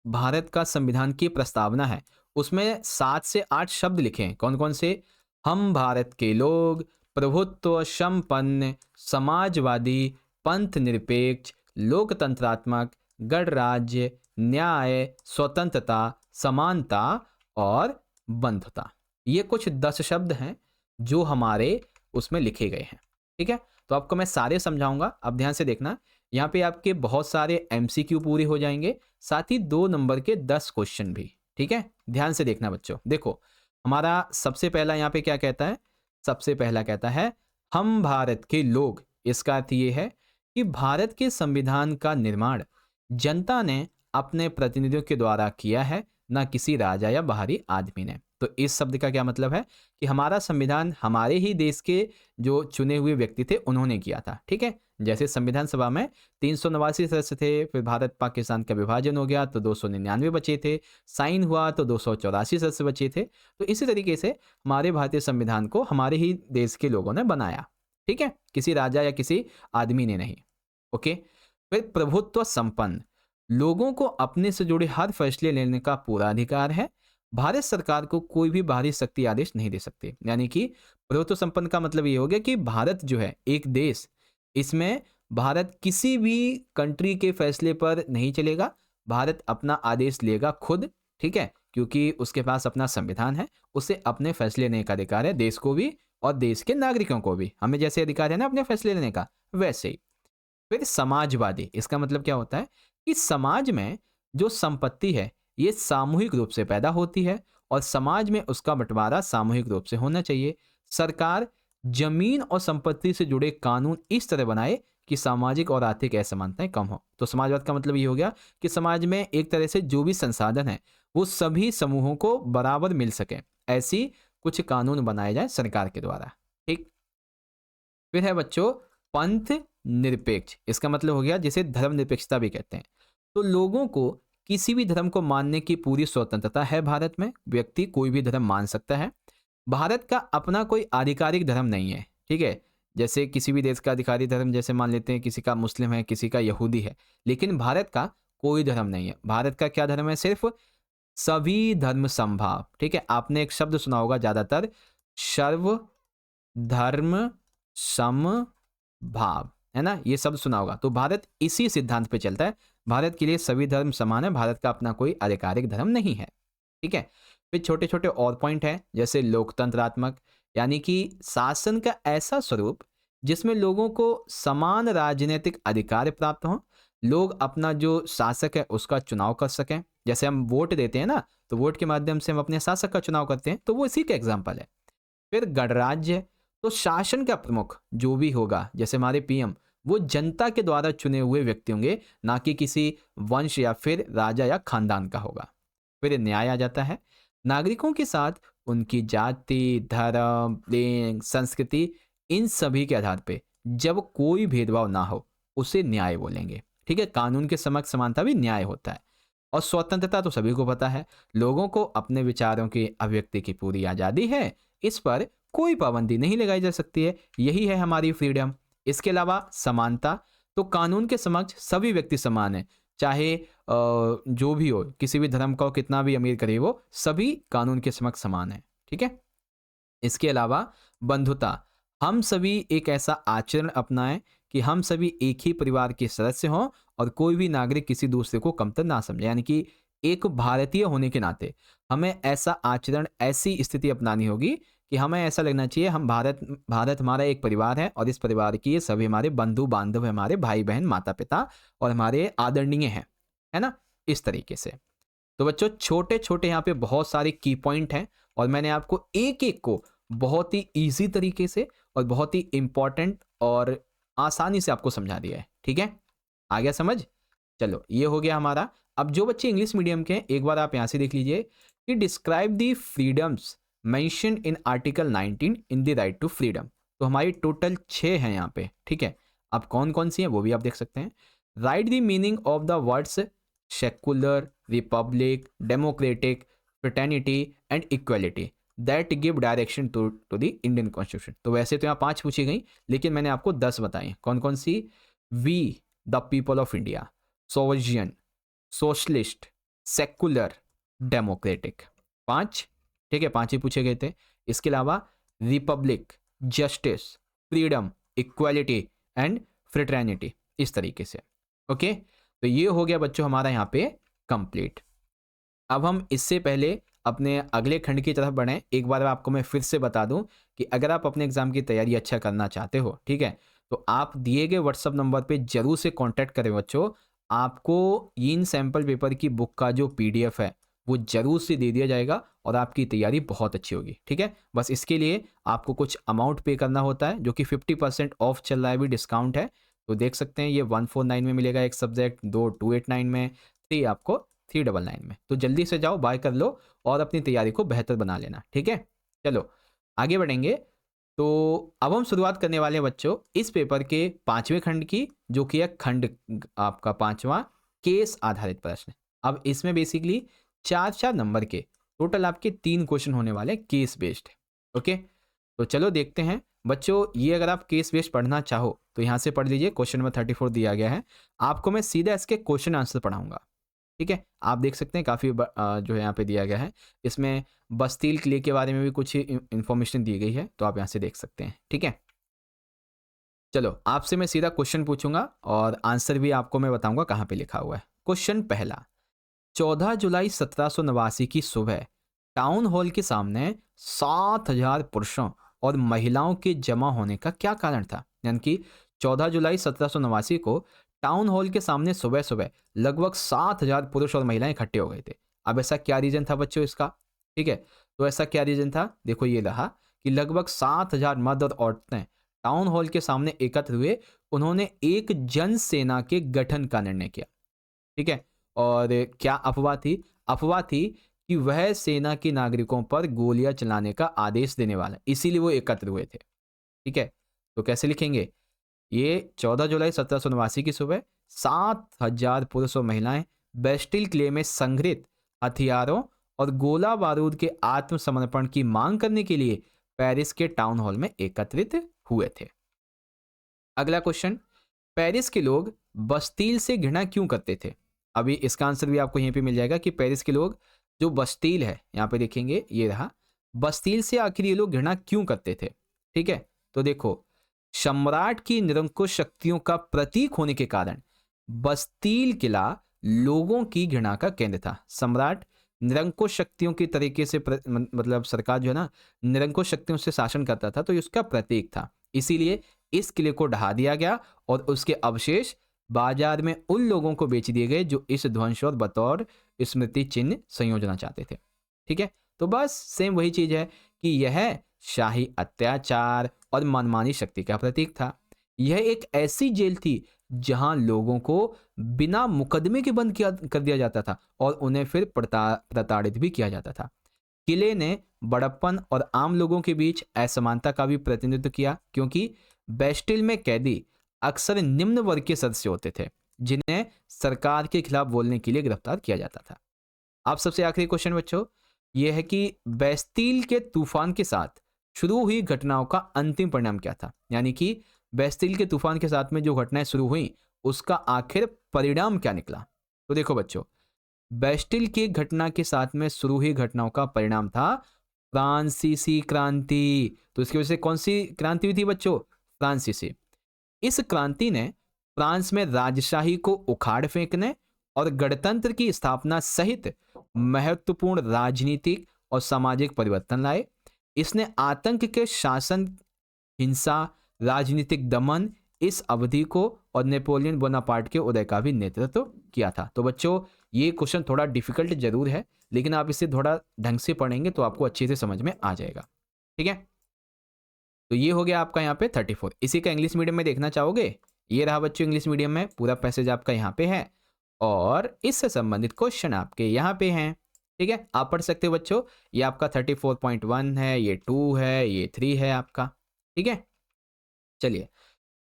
भारत का संविधान की प्रस्तावना है, उसमें 7 से 8 शब्द लिखे हैं। कौन-कौन से? हम भारत के लोग, प्रभुत्व संपन्न, समाजवादी, पंथ निरपेक्ष, लोकतंत्रात्मक, गणराज्य, न्याय, स्वतंत्रता, समानता और बंधुता। ये कुछ 10 शब्द हैं जो हमारे उसमें लिखे गए हैं। ठीक है? तो आपको मैं सारे समझाऊँगा, अब ध्यान से देखना। यहाँ पे आपके बहुत सारे एमसीक्यू पूरे हो जाएँगे, साथ ही 2 नंबर के 10 क्वेश्चन भी। ठीक है? ध्यान से देखना बच्चों। देखो, हमारा सबसे पहला यहाँ पे क्या कहता है? सबसे पहला कहता है, हम भारत के लोग। इसका अर्थ ये है कि भारत के संविधान का निर्माण जनता ने अपने प्रतिनिधियों के द्वारा किया है, ना किसी राजा या बाहरी आदमी ने। तो इस शब्द का क्या मतलब है कि हमारा संविधान हमारे ही देश के जो चुने हुए व्यक्ति थे उन्होंने किया था। ठीक है? जैसे संविधान सभा में 389 सदस्य थे, फिर भारत पाकिस्तान का विभाजन हो गया तो 299 बचे थे, साइन हुआ तो 284 सदस्य बचे थे। तो इसी तरीके से हमारे भारतीय संविधान को हमारे ही देश के लोगों ने बनाया। ठीक है? किसी राजा या किसी आदमी ने नहीं। ओके। फिर प्रभुत्व संपन्न, लोगों को अपने से जुड़े हर फैसले लेने का पूरा अधिकार है। भारत सरकार को कोई भी बाहरी शक्ति आदेश नहीं दे सकती। यानी कि प्रभुत्व संपन्न का मतलब ये हो गया कि भारत जो है एक देश, इसमें भारत किसी भी कंट्री के फैसले पर नहीं चलेगा। भारत अपना आदेश लेगा खुद। ठीक है? क्योंकि उसके पास अपना संविधान है, उसे अपने फैसले लेने का अधिकार है, देश को भी और देश के नागरिकों को भी। हमें जैसे अधिकार है ना अपने फैसले लेने का, वैसे ही। फिर समाजवादी, इसका मतलब क्या होता है कि समाज में जो संपत्ति है ये सामूहिक रूप से पैदा होती है और समाज में उसका बंटवारा सामूहिक रूप से होना चाहिए। सरकार जमीन और संपत्ति से जुड़े कानून इस तरह बनाए कि सामाजिक और आर्थिक असमानताएं कम हो। तो समाजवाद का मतलब ये हो गया कि समाज में एक तरह से जो भी संसाधन है वो सभी समूहों को बराबर मिल सके, ऐसी कुछ कानून बनाए जाए सरकार के द्वारा। ठीक। फिर है बच्चों पंथ निरपेक्ष, इसका मतलब हो गया जिसे धर्म निरपेक्षता भी कहते हैं। तो लोगों को किसी भी धर्म को मानने की पूरी स्वतंत्रता है भारत में। व्यक्ति कोई भी धर्म मान सकता है। भारत का अपना कोई आधिकारिक धर्म नहीं है। ठीक है? जैसे किसी भी देश का आधिकारिक धर्म, जैसे मान लेते हैं किसी का मुस्लिम है, किसी का यहूदी है, लेकिन भारत का कोई धर्म नहीं है। भारत का क्या धर्म है? सिर्फ सभी धर्म समभाव। ठीक है? आपने एक शब्द सुना होगा ज्यादातर, सर्व धर्म समभाव, है ना? ये शब्द सुना होगा। तो भारत इसी सिद्धांत पे चलता है। भारत के लिए सभी धर्म समान है। भारत का अपना कोई आधिकारिक धर्म नहीं है। ठीक है? फिर छोटे-छोटे और पॉइंट हैं, जैसे लोकतंत्रात्मक, यानी कि शासन का ऐसा स्वरूप जिसमें लोगों को समान राजनीतिक अधिकार प्राप्त हों। लोग अपना जो शासक है उसका चुनाव कर सकें। जैसे हम वोट देते हैं ना, तो वोट के माध्यम से हम अपने शासक का चुनाव करते हैं, तो वो इसी का एग्जाम्पल है। फिर गणराज्य, तो शासन का प्रमुख जो भी होगा, जैसे हमारे पीएम, वो जनता के द्वारा चुने हुए व्यक्ति होंगे, ना कि किसी वंश या फिर राजा या खानदान का होगा। फिर न्याय आ जाता है। नागरिकों के साथ उनकी जाति, धर्म, लिंग, संस्कृति, इन सभी के आधार पे जब कोई भेदभाव ना हो उसे न्याय बोलेंगे। ठीक है? कानून के समक्ष समानता भी न्याय होता है। और स्वतंत्रता तो सभी को पता है, लोगों को अपने विचारों की अभिव्यक्ति की पूरी आज़ादी है। इस पर कोई पाबंदी नहीं लगाई जा सकती है। यही है हमारी फ्रीडम। इसके अलावा समानता, तो कानून के समक्ष सभी व्यक्ति समान है, चाहे जो भी हो, किसी भी धर्म का हो, कितना भी अमीर गरीब हो, सभी कानून के समक्ष समान है। ठीक है? इसके अलावा बंधुता, हम सभी एक ऐसा आचरण अपनाएं कि हम सभी एक ही परिवार के सदस्य हों और कोई भी नागरिक किसी दूसरे को कमतर ना समझे। यानी कि एक भारतीय होने के नाते हमें ऐसा आचरण, ऐसी स्थिति अपनानी होगी कि हमें ऐसा लगना चाहिए हम भारत हमारा एक परिवार है और इस परिवार की ये सभी हमारे बंधु बांधव, हमारे भाई बहन, माता पिता और हमारे आदरणीय हैं। है ना? इस तरीके से। तो बच्चों छोटे-छोटे यहाँ पे बहुत सारे की पॉइंट हैं और मैंने आपको एक-एक को बहुत ही ईज़ी तरीके से और बहुत ही इम्पोर्टेंट और आसानी से आपको समझा दिया है। ठीक है? आ गया समझ? चलो ये हो गया हमारा। अब जो बच्चे इंग्लिश मीडियम के हैं, एक बार आप यहाँ से देख लीजिए कि describe the freedoms mentioned in article 19 in the right to freedom. तो हमारी टोटल 6 हैं यहाँ पे। ठीक है? अब कौन-कौन सी हैं वो भी आप देख सकते हैं। Write the meaning of the words secular, republic, democratic, fraternity and equality that give direction to the Indian constitution. तो वैसे तो यहाँ 5 पूछी गई, लेकिन मैंने आपको 10 बताई। कौन कौन सी? We, the people of India, sovereign, socialist, secular, democratic. 5, ठीक है, 5 ही पूछे गए थे। इसके अलावा Republic, justice, freedom, equality and fraternity, इस तरीके से। ओके, तो ये हो गया बच्चों हमारा यहाँ पे कंप्लीट। अब हम इससे पहले अपने अगले खंड की तरफ बढ़ें, एक बार आपको मैं फिर से बता दूं कि अगर आप अपने एग्जाम की तैयारी अच्छा करना चाहते हो, ठीक है, तो आप दिए गए व्हाट्सअप नंबर पे जरूर से कांटेक्ट करें बच्चों। आपको इन सैम्पल पेपर की बुक का जो पीडीएफ है वो जरूर से दे दिया जाएगा और आपकी तैयारी बहुत अच्छी होगी, ठीक है। बस इसके लिए आपको कुछ अमाउंट पे करना होता है, जो कि 50% ऑफ चल रहा है, भी डिस्काउंट है। तो देख सकते हैं ये 149 में मिलेगा एक सब्जेक्ट, 2 289 में, 3 आपको 399 में। तो जल्दी से जाओ, बाय कर लो और अपनी तैयारी को बेहतर बना लेना, ठीक है। चलो आगे बढ़ेंगे। तो अब हम शुरुआत करने वाले हैं बच्चों इस पेपर के 5वें खंड की, जो कि है खंड आपका 5वां, केस आधारित प्रश्न। अब इसमें बेसिकली 4 नंबर के टोटल आपके 3 क्वेश्चन होने वाले, केस बेस्ड। ओके, तो चलो देखते हैं बच्चों। ये अगर आप केस बेस्ड पढ़ना चाहो तो यहाँ से पढ़ लीजिए, क्वेश्चन नंबर 34 दिया गया है। आपको मैं सीधा इसके क्वेश्चन आंसर पढ़ाऊंगा, ठीक है। आप देख सकते हैं काफ़ी जो है यहाँ पे दिया गया है। इसमें बस्तील किले के बारे में भी कुछ इंफॉर्मेशन दी गई है, तो आप यहाँ से देख सकते हैं, ठीक है। चलो आपसे मैं सीधा क्वेश्चन पूछूंगा और आंसर भी आपको मैं बताऊंगा कहाँ पे लिखा हुआ है। क्वेश्चन पहला, 14 जुलाई 1789 की सुबह टाउन हॉल के सामने 7,000 पुरुषों और महिलाओं के जमा होने का क्या कारण था। यानी कि 14 जुलाई 1789 को टाउन हॉल के सामने सुबह सुबह लगभग 7,000 पुरुष और महिलाएं इकट्ठे हो गए थे। अब ऐसा क्या रीजन था बच्चों इसका, ठीक है। तो ऐसा क्या रीजन था, देखो ये रहा कि लगभग 7,000 मर्द और औरतें टाउन हॉल के सामने एकत्र हुए। उन्होंने एक जन सेना के गठन का निर्णय किया, ठीक है। और क्या अफवाह थी, अफवाह थी कि वह सेना के नागरिकों पर गोलियां चलाने का आदेश देने वाला, इसीलिए वो एकत्र हुए थे, ठीक है। तो कैसे लिखेंगे, ये 14 जुलाई 1789 की सुबह 7,000 पुरुष और महिलाएं बेस्टिल किले में संग्रहित हथियारों और गोला बारूद के आत्मसमर्पण की मांग करने के लिए पेरिस के टाउन हॉल में एकत्रित हुए थे। अगला क्वेश्चन, पेरिस के लोग बस्तील से घृणा क्यों करते थे। अभी इसका आंसर भी आपको यहीं पे मिल जाएगा कि पेरिस के लोग जो बस्तील है, यहाँ पे देखेंगे ये रहा, बस्तील से आखिर ये लोग घृणा क्यों करते थे, ठीक है। तो देखो, सम्राट की निरंकुश शक्तियों का प्रतीक होने के कारण बस्तील किला लोगों की घृणा का केंद्र था। सम्राट निरंकुश शक्तियों की तरीके से मतलब सरकार जो है ना निरंकुश शक्तियों से शासन करता था, तो ये उसका प्रतीक था। इसीलिए इस किले को ढहा दिया गया और उसके अवशेष बाजार में उन लोगों को बेच दिए गए जो इस ध्वंस और बतौर स्मृति चिन्ह संयोजना चाहते थे, ठीक है। तो बस सेम वही चीज है कि यह शाही अत्याचार और मनमानी शक्ति का प्रतीक था। यह एक ऐसी जेल थी जहां लोगों को बिना मुकदमे के बंद किया कर दिया जाता था और उन्हें फिर प्रताड़ित भी किया जाता था। किले ने बड़प्पन और आम लोगों के बीच असमानता का भी प्रतिनिधित्व किया, क्योंकि बेस्टिल में कैदी अक्सर निम्न वर्ग के सदस्य होते थे जिन्हें सरकार के खिलाफ बोलने के लिए गिरफ्तार किया जाता था। अब सबसे आखिरी क्वेश्चन बच्चों यह है कि बेस्टिल के तूफान के साथ शुरू हुई घटनाओं का अंतिम परिणाम क्या था। यानी कि बेस्टिल के तूफान के साथ में जो घटनाएं शुरू हुई उसका आखिर परिणाम क्या निकला। तो देखो बच्चों, बेस्टिल की घटना के साथ में शुरू हुई घटनाओं का परिणाम था फ्रांसीसी क्रांति। तो इसकी वजह से कौन सी क्रांति हुई थी बच्चों, फ्रांसीसी। इस क्रांति ने फ्रांस में राजशाही को उखाड़ फेंकने और गणतंत्र की स्थापना सहित महत्वपूर्ण राजनीतिक और सामाजिक परिवर्तन लाए। इसने आतंक के शासन, हिंसा, राजनीतिक दमन, इस अवधि को और नेपोलियन बोनापार्ट के उदय का भी नेतृत्व किया था। तो बच्चों ये क्वेश्चन थोड़ा डिफिकल्ट जरूर है, लेकिन आप इसे थोड़ा ढंग से पढ़ेंगे तो आपको अच्छे से समझ में आ जाएगा, ठीक है। तो ये हो गया आपका यहाँ पे 34। इसी का इंग्लिश मीडियम में देखना चाहोगे, ये रहा बच्चों इंग्लिश मीडियम में, पूरा पैसेज आपका यहाँ पे है और इससे संबंधित क्वेश्चन आपके यहाँ पे हैं, ठीक है। आप पढ़ सकते हो बच्चों, ये आपका 34.1 है, ये 2 है, ये 3 है आपका, ठीक है। चलिए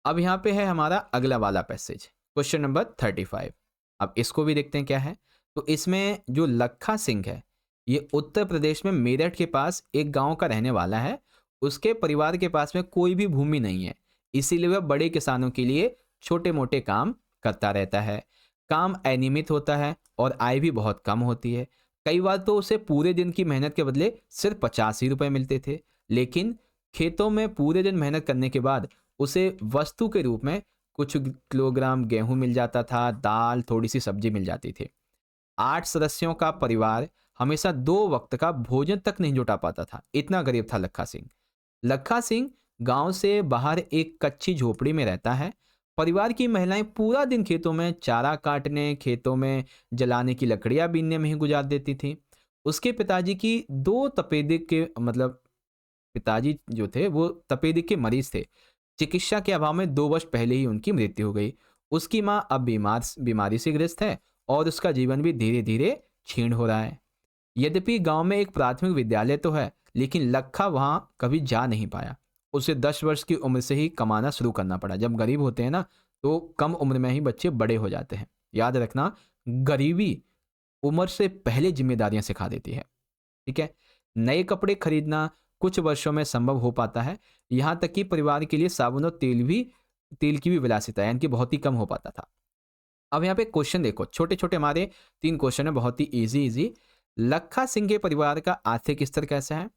अब यहाँ पे है हमारा अगला वाला पैसेज, क्वेश्चन नंबर 35। अब इसको भी देखते हैं क्या है। तो इसमें जो लखा सिंह है ये उत्तर प्रदेश में मेरठ के पास एक गांव का रहने वाला है। उसके परिवार के पास में कोई भी भूमि नहीं है, इसीलिए वह बड़े किसानों के लिए छोटे मोटे काम करता रहता है, काम अनियमित होता है और आय भी बहुत कम होती है। कई बार तो उसे पूरे दिन की मेहनत के बदले सिर्फ 50 ही रुपए मिलते थे, लेकिन खेतों में पूरे दिन मेहनत करने के बाद उसे वस्तु के रूप में कुछ किलोग्राम गेहूं मिल जाता था, दाल, थोड़ी सी सब्जी मिल जाती थी। 8 सदस्यों का परिवार हमेशा 2 वक्त का भोजन तक नहीं जुटा पाता था, इतना गरीब था लखा सिंह। लखा सिंह गांव से बाहर एक कच्ची झोपड़ी में रहता है। परिवार की महिलाएं पूरा दिन खेतों में चारा काटने, खेतों में जलाने की लकड़ियां बीनने में ही गुजार देती थी। उसके पिताजी की दो तपेदिक के मतलब पिताजी जो थे वो तपेदिक के मरीज थे। चिकित्सा के अभाव में 2 वर्ष पहले ही उनकी मृत्यु हो गई। उसकी मां अब बीमारी से ग्रस्त है और उसका जीवन भी धीरे धीरे क्षीण हो रहा है। यद्यपि गांव में एक प्राथमिक विद्यालय तो है, लेकिन लखा वहां कभी जा नहीं पाया। उसे 10 वर्ष की उम्र से ही कमाना शुरू करना पड़ा। जब गरीब होते हैं ना, तो कम उम्र में ही बच्चे बड़े हो जाते हैं। याद रखना, गरीबी उम्र से पहले जिम्मेदारियां सिखा देती है। ठीक है। नए कपड़े खरीदना कुछ वर्षों में संभव हो पाता है। यहाँ तक कि परिवार के लिए साबुन और तेल की भी विलासिता यानी कि बहुत ही कम हो पाता था। अब यहाँ पे क्वेश्चन देखो, छोटे छोटे हमारे 3 क्वेश्चन है, बहुत ही इजी इजी। लखा सिंह के परिवार का आर्थिक स्तर कैसा है?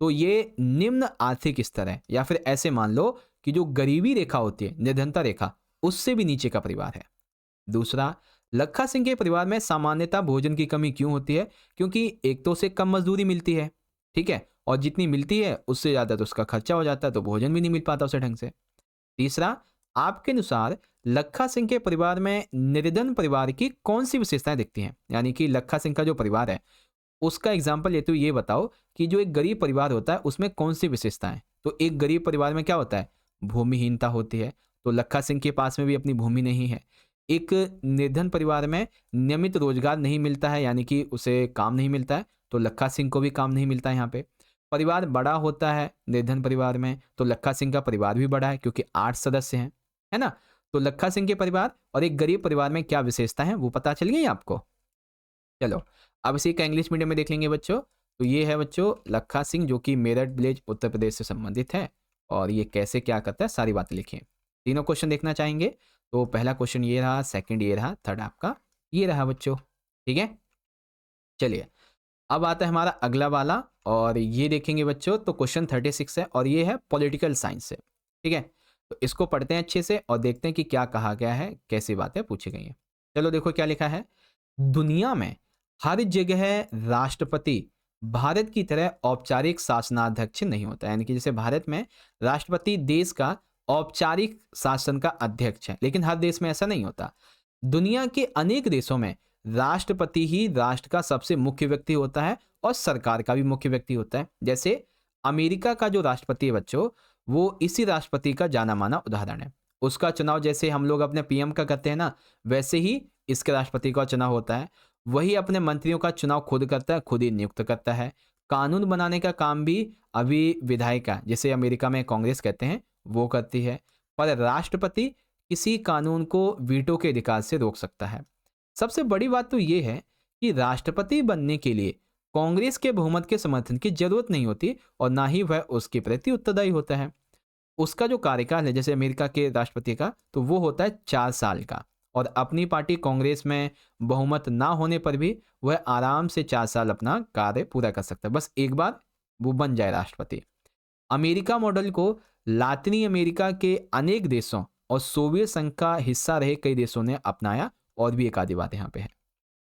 तो ये निम्न आर्थिक स्तर है, या फिर ऐसे मान लो कि जो गरीबी रेखा होती है, निर्धनता रेखा, उससे भी नीचे का परिवार है। दूसरा, लखा सिंह के परिवार में सामान्यतः भोजन की कमी क्यों होती है? क्योंकि एक तो उसे कम मजदूरी मिलती है, ठीक है, और जितनी मिलती है उससे ज़्यादा तो उसका खर्चा हो जाता है, तो भोजन भी नहीं मिल पाता उसे ढंग से। तीसरा, आपके अनुसार लखा सिंह के परिवार में निर्धन परिवार की कौन सी विशेषताएं दिखती हैं? यानी कि लखा सिंह का जो परिवार है उसका एग्जाम्पल लेते हुए ये बताओ कि जो एक गरीब परिवार होता है उसमें कौन सी विशेषताएं? तो एक गरीब परिवार में क्या होता है? भूमिहीनता होती है, तो लखा सिंह के पास में भी अपनी भूमि नहीं है। एक निर्धन परिवार में नियमित रोजगार नहीं मिलता है, यानी कि उसे काम नहीं मिलता है, तो लखा सिंह को भी काम नहीं मिलता है यहाँ पे। परिवार बड़ा होता है निर्धन परिवार में, तो लखा सिंह का परिवार भी बड़ा है क्योंकि 8 सदस्य हैं, है ना? तो लखा सिंह के परिवार और एक गरीब परिवार में क्या विशेषता है वो पता चल गई आपको? चलो, अब इसी का इंग्लिश मीडियम में देख लेंगे बच्चों। तो ये है बच्चों लखा सिंह, जो कि मेरठ विलेज उत्तर प्रदेश से संबंधित है, और ये कैसे क्या करता है सारी बातें लिखिए। तीनों क्वेश्चन देखना चाहेंगे, तो पहला क्वेश्चन ये रहा, सेकंड ये रहा, थर्ड आपका ये रहा बच्चों। ठीक है, चलिए अब आता है हमारा अगला वाला, और ये देखेंगे बच्चों। तो क्वेश्चन 36 है और ये है पॉलिटिकल साइंस से। ठीक है, तो इसको पढ़ते हैं अच्छे से और देखते हैं कि क्या कहा गया है, कैसी बातें पूछी गई हैं। चलो देखो क्या लिखा है। दुनिया में हर जगह राष्ट्रपति भारत की तरह औपचारिक शासनाध्यक्ष नहीं होता, यानी कि जैसे भारत में राष्ट्रपति देश का औपचारिक शासन का अध्यक्ष है, लेकिन हर देश में ऐसा नहीं होता। दुनिया के अनेक देशों में राष्ट्रपति ही राष्ट्र का सबसे मुख्य व्यक्ति होता है और सरकार का भी मुख्य व्यक्ति होता है। जैसे अमेरिका का जो राष्ट्रपति है बच्चों, वो इसी राष्ट्रपति का जाना माना उदाहरण है। उसका चुनाव जैसे हम लोग अपने पीएम का करते हैं ना, वैसे ही इसके राष्ट्रपति का चुनाव होता है। वही अपने मंत्रियों का चुनाव खुद करता है, खुद ही नियुक्त करता है। कानून बनाने का काम भी अभी विधायिका, जिसे अमेरिका में कांग्रेस कहते हैं, वो करती है। पर राष्ट्रपति किसी कानून को वीटो के अधिकार से रोक सकता है। सबसे बड़ी बात तो ये है कि राष्ट्रपति बनने के लिए कांग्रेस के बहुमत के समर्थन की जरूरत नहीं होती, और ना ही वह उसके प्रति उत्तरदायी होता है। उसका जो कार्यकाल है जैसे अमेरिका के राष्ट्रपति का, तो वो होता है 4 साल का, और अपनी पार्टी कांग्रेस में बहुमत ना होने पर भी वह आराम से 4 साल अपना कार्य पूरा कर सकता है, बस एक बार वो बन जाए राष्ट्रपति। अमेरिका मॉडल को लातिनी अमेरिका के अनेक देशों और सोवियत संघ का हिस्सा रहे कई देशों ने अपनाया, और भी एक आधी बात यहाँ पे है।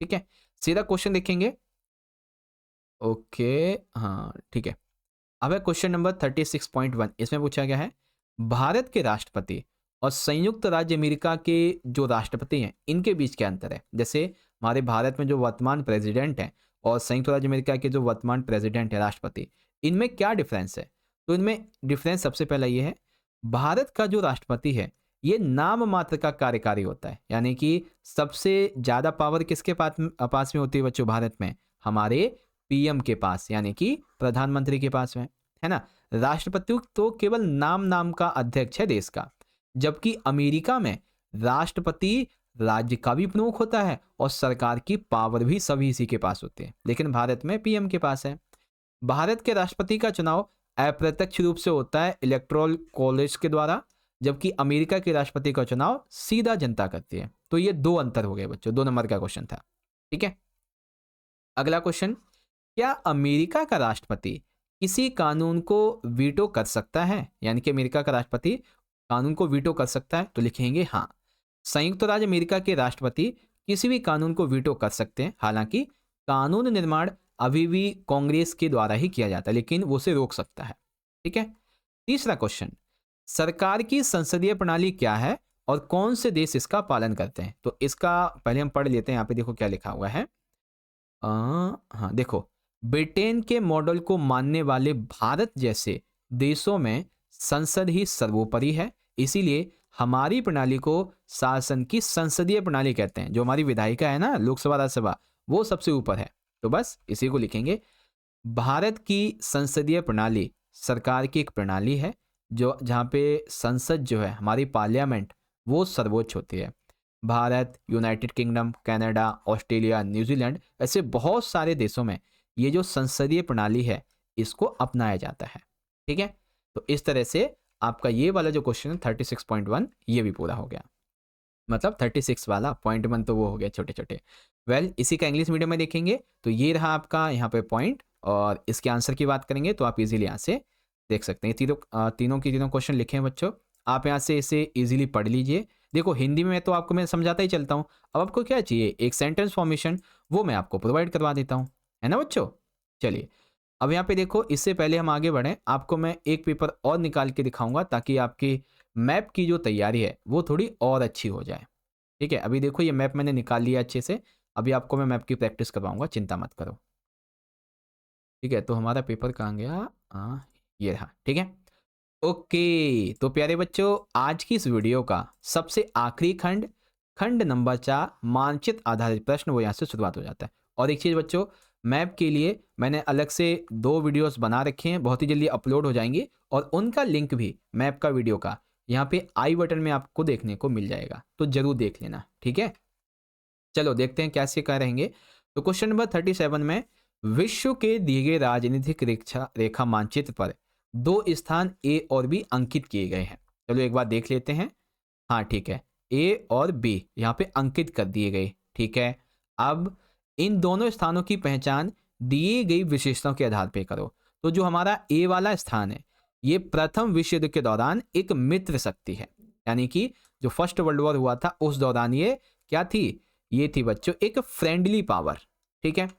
ठीक है, सीधा क्वेश्चन देखेंगे। ओके, हाँ ठीक है। अब है क्वेश्चन नंबर 36.1। इसमें पूछा गया है भारत के राष्ट्रपति और संयुक्त राज्य अमेरिका के जो राष्ट्रपति हैं इनके बीच क्या अंतर है। जैसे हमारे भारत में जो वर्तमान प्रेसिडेंट है और संयुक्त राज्य अमेरिका के जो वर्तमान प्रेसिडेंट है राष्ट्रपति, इनमें क्या डिफरेंस है? तो इनमें डिफरेंस सबसे पहला ये है, भारत का जो राष्ट्रपति है ये नाम मात्र का कार्यकारी होता है, यानी कि सबसे ज्यादा पावर किसके पास में होती है बच्चों भारत में? हमारे पीएम के पास, यानी कि प्रधानमंत्री के पास में, है ना। राष्ट्रपति तो केवल नाम का अध्यक्ष है देश का, जबकि अमेरिका में राष्ट्रपति राज्य का भी प्रमुख होता है और सरकार की पावर भी सभी इसी के पास होती है, लेकिन भारत में पीएम के पास है। भारत के राष्ट्रपति का चुनाव अप्रत्यक्ष रूप से होता है इलेक्टोरल कॉलेज के द्वारा, जबकि अमेरिका के राष्ट्रपति का चुनाव सीधा जनता करती है। तो ये 2 अंतर हो गए बच्चों, 2 नंबर का क्वेश्चन था। ठीक है, अगला क्वेश्चन, क्या अमेरिका का राष्ट्रपति किसी कानून को वीटो कर सकता है? यानी कि अमेरिका का राष्ट्रपति कानून को वीटो कर सकता है? तो लिखेंगे हाँ। संयुक्त राज्य अमेरिका के राष्ट्रपति किसी भी कानून को वीटो कर सकते हैं, हालांकि कानून निर्माण अभी भी कांग्रेस के द्वारा ही किया जाता है, लेकिन वो उसे रोक सकता है। ठीक है, तीसरा क्वेश्चन, सरकार की संसदीय प्रणाली क्या है और कौन से देश इसका पालन करते हैं? तो इसका पहले हम पढ़ लेते हैं। यहाँ पे देखो क्या लिखा हुआ है। हाँ देखो, ब्रिटेन के मॉडल को मानने वाले भारत जैसे देशों में संसद ही सर्वोपरि है, इसीलिए हमारी प्रणाली को शासन की संसदीय प्रणाली कहते हैं। जो हमारी विधायिका है ना, लोकसभा राज्यसभा, वो सबसे ऊपर है। तो बस इसी को लिखेंगे। भारत की संसदीय प्रणाली सरकार की एक प्रणाली है जो जहाँ पे संसद जो है हमारी पार्लियामेंट वो सर्वोच्च होती है। Bharat, United kingdom, Canada, Australia, New Zealand, ऐसे बहुत सारे देशों में ये जो संसदीय प्रणाली है इसको अपनाया जाता है। ठीक है, तो इस तरह से आपका ये वाला जो क्वेश्चन है 36.1 ये भी पूरा हो गया। मतलब 36 वाला 0.1 तो वो हो गया छोटे छोटे। वेल, इसी का इंग्लिश मीडियम में देखेंगे तो ये रहा आपका यहाँ पे पॉइंट, और इसके आंसर की बात करेंगे तो आप इजीली यहाँ से देख सकते हैं। तीनों की तीनों क्वेश्चन लिखे हैं बच्चों, आप यहाँ से इसे इजीली पढ़ लीजिए। देखो हिंदी में तो आपको मैं समझाता ही चलता हूँ, अब आपको क्या चाहिए, एक सेंटेंस फॉर्मेशन, वो मैं आपको प्रोवाइड करवा देता हूँ, है ना बच्चों। चलिए, अब यहाँ पे देखो, इससे पहले हम आगे बढ़ें, आपको मैं एक पेपर और निकाल के दिखाऊंगा ताकि आपकी मैप की जो तैयारी है वो थोड़ी और अच्छी हो जाए। ठीक है, अभी देखो ये मैप मैंने निकाल लिया अच्छे से, अभी आपको मैं मैप की प्रैक्टिस करवाऊंगा, चिंता मत करो। ठीक है, तो हमारा पेपर कहाँ गया, ये रहा। ठीक है, ओके, तो प्यारे बच्चों, आज की इस वीडियो का सबसे आखिरी खंड, खंड नंबर 4, मानचित्र आधारित प्रश्न, वो यहाँ से शुरुआत हो जाता है। और एक चीज़ बच्चों, मैप के लिए मैंने अलग से 2 वीडियोस बना रखे हैं, बहुत ही जल्दी अपलोड हो जाएंगे, और उनका लिंक भी मैप का वीडियो का यहाँ पे आई बटन में आपको देखने को मिल जाएगा, तो जरूर देख लेना। ठीक है, चलो देखते हैं कैसे क्या रहेंगे। तो क्वेश्चन नंबर 37 में, विश्व के दिए गए राजनीतिक रेखा मानचित्र पर 2 स्थान ए और बी अंकित किए गए हैं। चलो एक बार देख लेते हैं। हाँ ठीक है, ए और बी यहाँ पे अंकित कर दिए गए। ठीक है, अब इन दोनों स्थानों की पहचान दिए गई विशेषताओं के आधार पे करो। तो जो हमारा ए वाला स्थान है, ये प्रथम विश्व युद्ध के दौरान एक मित्र शक्ति है, यानी कि जो फर्स्ट वर्ल्ड वॉर हुआ था उस दौरान ये क्या थी, ये थी बच्चों एक फ्रेंडली पावर। ठीक है,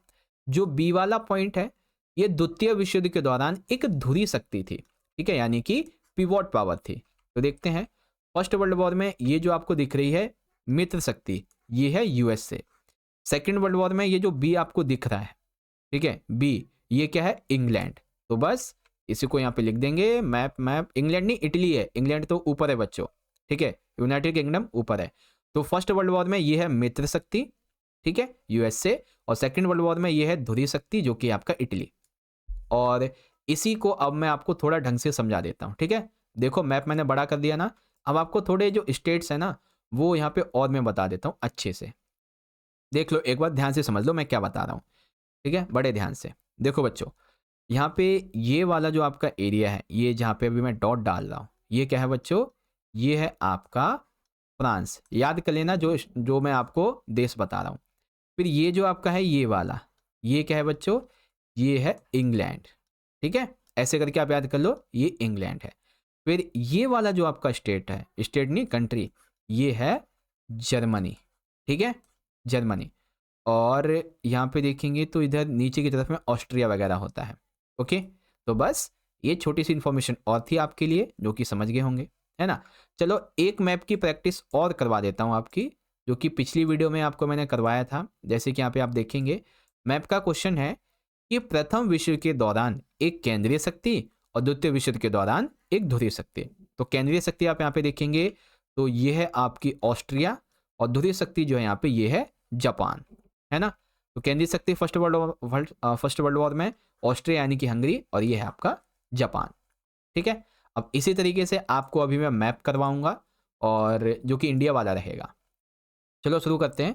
जो बी वाला पॉइंट है, ये द्वितीय विश्व युद्ध के दौरान एक धुरी शक्ति थी। ठीक है, यानी कि पिवोट पावर थी। तो देखते हैं, फर्स्ट वर्ल्ड वॉर में ये जो आपको दिख रही है मित्र शक्ति, ये है यूएसए। सेकेंड वर्ल्ड वॉर में ये जो बी आपको दिख रहा है, ठीक है, बी, ये क्या है, इंग्लैंड। तो बस इसी को यहाँ पे लिख देंगे, मैप इंग्लैंड नहीं, इटली है, इंग्लैंड तो ऊपर है बच्चों। ठीक है, यूनाइटेड किंगडम ऊपर है। तो फर्स्ट वर्ल्ड वॉर में ये है मित्र शक्ति, ठीक है, यूएसए, और सेकेंड वर्ल्ड वॉर में ये है धुरी शक्ति जो कि आपका इटली। और इसी को अब मैं आपको थोड़ा ढंग से समझा देता हूँ। ठीक है, देखो मैप मैंने बड़ा कर दिया ना, अब आपको थोड़े जो स्टेट्स है ना वो यहाँ पे और मैं बता देता हूँ अच्छे से। देख लो एक बार, ध्यान से समझ लो मैं क्या बता रहा हूँ। ठीक है, बड़े ध्यान से देखो बच्चों, यहाँ पे ये वाला जो आपका एरिया है, ये जहाँ पे अभी मैं डॉट डाल रहा हूँ, ये क्या है बच्चों, ये है आपका फ्रांस। याद कर लेना जो मैं आपको देश बता रहा हूँ। फिर ये जो आपका है ये वाला, ये क्या है बच्चों, ये है इंग्लैंड। ठीक है, ऐसे करके आप याद कर लो, ये इंग्लैंड है। फिर ये वाला जो आपका स्टेट है, स्टेट नहीं कंट्री, ये है जर्मनी। ठीक है, जर्मनी। और यहाँ पे देखेंगे तो इधर नीचे की तरफ में ऑस्ट्रिया वगैरह होता है। ओके, तो बस ये छोटी सी इंफॉर्मेशन और थी आपके लिए जो कि समझ गए होंगे, है ना। चलो एक मैप की प्रैक्टिस और करवा देता हूँ आपकी, जो कि पिछली वीडियो में आपको मैंने करवाया था। जैसे कि यहाँ पे आप देखेंगे, मैप का क्वेश्चन है कि प्रथम विश्व के दौरान एक केंद्रीय शक्ति और द्वितीय विश्व के दौरान एक ध्रुवीय शक्ति। तो केंद्रीय शक्ति आप यहाँ पे देखेंगे तो ये है आपकी ऑस्ट्रिया, और ध्रुवीय शक्ति जो है यहाँ पे ये है जापान, है ना। तो केंद्रीय शक्ति फर्स्ट वर्ल्ड वॉर में ऑस्ट्रिया यानी कि हंगरी, और ये है आपका जापान। ठीक है, अब इसी तरीके से आपको अभी मैं मैप करवाऊंगा, और जो कि इंडिया वाला रहेगा। चलो शुरू करते हैं।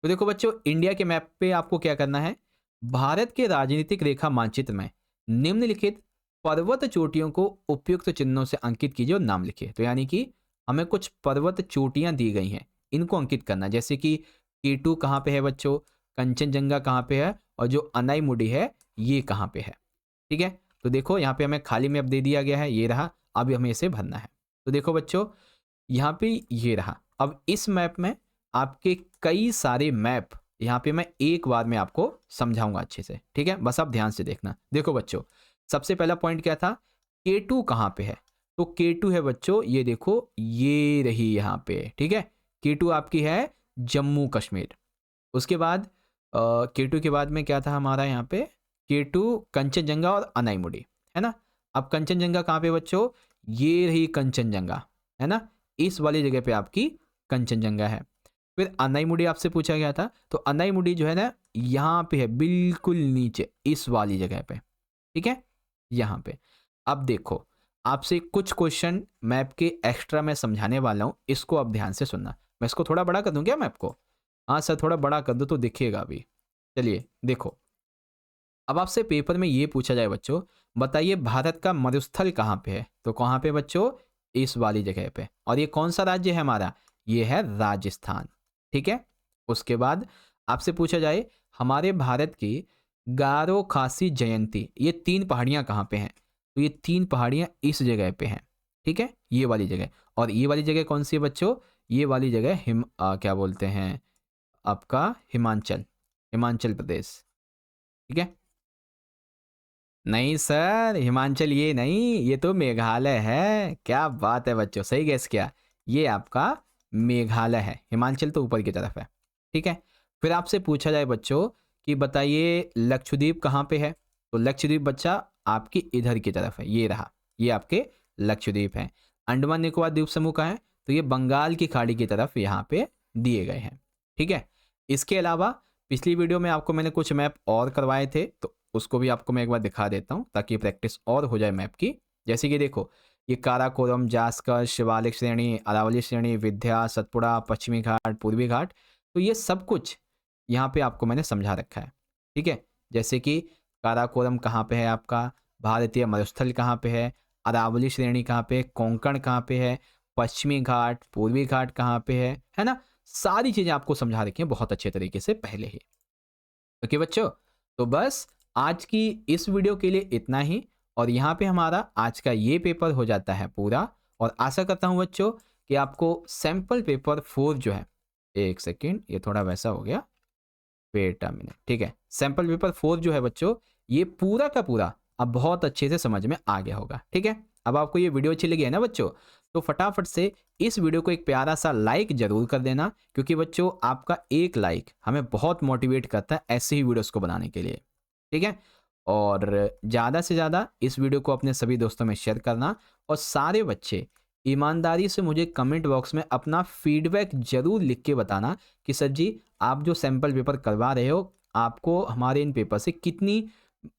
तो देखो बच्चों, इंडिया के मैप पे आपको क्या करना है, भारत के राजनीतिक रेखा मानचित्र में निम्नलिखित पर्वत चोटियों को उपयुक्त चिन्हों से अंकित कीजिए और नाम लिखिए। तो यानी कि हमें कुछ पर्वत चोटियां दी गई हैं, इनको अंकित करना। जैसे कि K2 कहाँ पे है बच्चों, कंचनजंगा कहाँ पे है, और जो अनाईमुडी है ये कहाँ पे है। ठीक है, तो देखो यहाँ पे हमें खाली मैप दे दिया गया है, ये रहा। अब हमें इसे भरना है। तो देखो बच्चों यहाँ पे ये रहा। अब इस मैप में आपके कई सारे मैप यहाँ पे मैं एक बार में आपको समझाऊंगा अच्छे से, ठीक है, बस आप ध्यान से देखना। देखो बच्चों सबसे पहला पॉइंट क्या था, K2 कहाँ पे है, तो K2 है बच्चों ये देखो, ये रही यहाँ पे, ठीक है। K2 आपकी है जम्मू कश्मीर। उसके बाद K2 के बाद में क्या था हमारा यहाँ पे, K2 कंचनजंगा और अनाईमुडी, है ना। अब कंचनजंगा कहाँ पे बच्चों, ये रही कंचनजंगा, है ना, इस वाली जगह पे आपकी कंचनजंगा है। फिर अनाईमुडी आपसे पूछा गया था, तो अनाईमुडी जो है ना यहाँ पे है, बिल्कुल नीचे इस वाली जगह पे, ठीक है, यहाँ पे। अब देखो आपसे कुछ क्वेश्चन मैप के एक्स्ट्रा मैं समझाने वाला हूँ, इसको आप ध्यान से सुनना। मैं इसको थोड़ा बड़ा कर दूं क्या मैप को, हाँ सर थोड़ा बड़ा कर दो तो दिखेगा अभी। चलिए देखो, अब आपसे पेपर में ये पूछा जाए बच्चों, बताइए भारत का मरुस्थल कहाँ पे है, तो कहाँ पे बच्चों, इस वाली जगह पे। और ये कौन सा राज्य है हमारा, ये है राजस्थान, ठीक है। उसके बाद आपसे पूछा जाए हमारे भारत की गारो खासी जयंती, ये 3 पहाड़ियाँ कहाँ पे हैं, तो ये 3 पहाड़ियाँ इस जगह पे हैं, ठीक है, ये वाली जगह। और ये वाली जगह कौन सी है बच्चों, ये वाली जगह क्या बोलते हैं आपका, हिमाचल, हिमाचल प्रदेश, ठीक है। नहीं सर हिमाचल ये नहीं, ये तो मेघालय है। क्या बात है बच्चों, सही गैस किया, ये आपका मेघालय है, हिमाचल तो ऊपर की तरफ है, ठीक है। फिर आपसे पूछा जाए बच्चों कि बताइए लक्षद्वीप कहाँ पे है, तो लक्षद्वीप बच्चा आपकी इधर की तरफ है, ये रहा, ये आपके लक्षद्वीप है। अंडमान निकोबार द्वीप समूह का है, तो ये बंगाल की खाड़ी की तरफ यहाँ पे दिए गए हैं, ठीक है। इसके अलावा पिछली वीडियो में आपको मैंने कुछ मैप और करवाए थे, तो उसको भी आपको मैं एक बार दिखा देता हूँ ताकि प्रैक्टिस और हो जाए मैप की। जैसे कि देखो ये काराकोरम, जास्कर, शिवालिक श्रेणी, अरावली श्रेणी, विंध्या, सतपुड़ा, पश्चिमी घाट, पूर्वी घाट, तो ये सब कुछ यहाँ पे आपको मैंने समझा रखा है, ठीक है। जैसे कि काराकोरम कहाँ पे है आपका, भारतीय मरुस्थल कहाँ पे है, अरावली श्रेणी कहाँ पे, कोंकण कहाँ पे है, पश्चिमी घाट, पूर्वी घाट कहाँ पे है ना। सारी चीज़ें आपको समझा रखी हैं बहुत अच्छे तरीके से पहले ही। ओके बच्चों, तो बस आज की इस वीडियो के लिए इतना ही, और यहाँ पे हमारा आज का ये पेपर हो जाता है पूरा। और आशा करता हूँ बच्चों कि आपको सैम्पल पेपर 4 जो है, एक सेकेंड ये थोड़ा वैसा हो गया, वेट अ मिनट, ठीक है, सैम्पल पेपर 4 जो है बच्चों, ये पूरा का पूरा अब बहुत अच्छे से समझ में आ गया होगा, ठीक है। अब आपको ये वीडियो अच्छी लगी है ना बच्चों, तो फटाफट से इस वीडियो को एक प्यारा सा लाइक जरूर कर देना, क्योंकि बच्चों आपका एक लाइक हमें बहुत मोटिवेट करता है ऐसे ही वीडियोस को बनाने के लिए, ठीक है। और ज़्यादा से ज़्यादा इस वीडियो को अपने सभी दोस्तों में शेयर करना, और सारे बच्चे ईमानदारी से मुझे कमेंट बॉक्स में अपना फीडबैक जरूर लिख के बताना कि सर जी आप जो सैम्पल पेपर करवा रहे हो, आपको हमारे इन पेपर से कितनी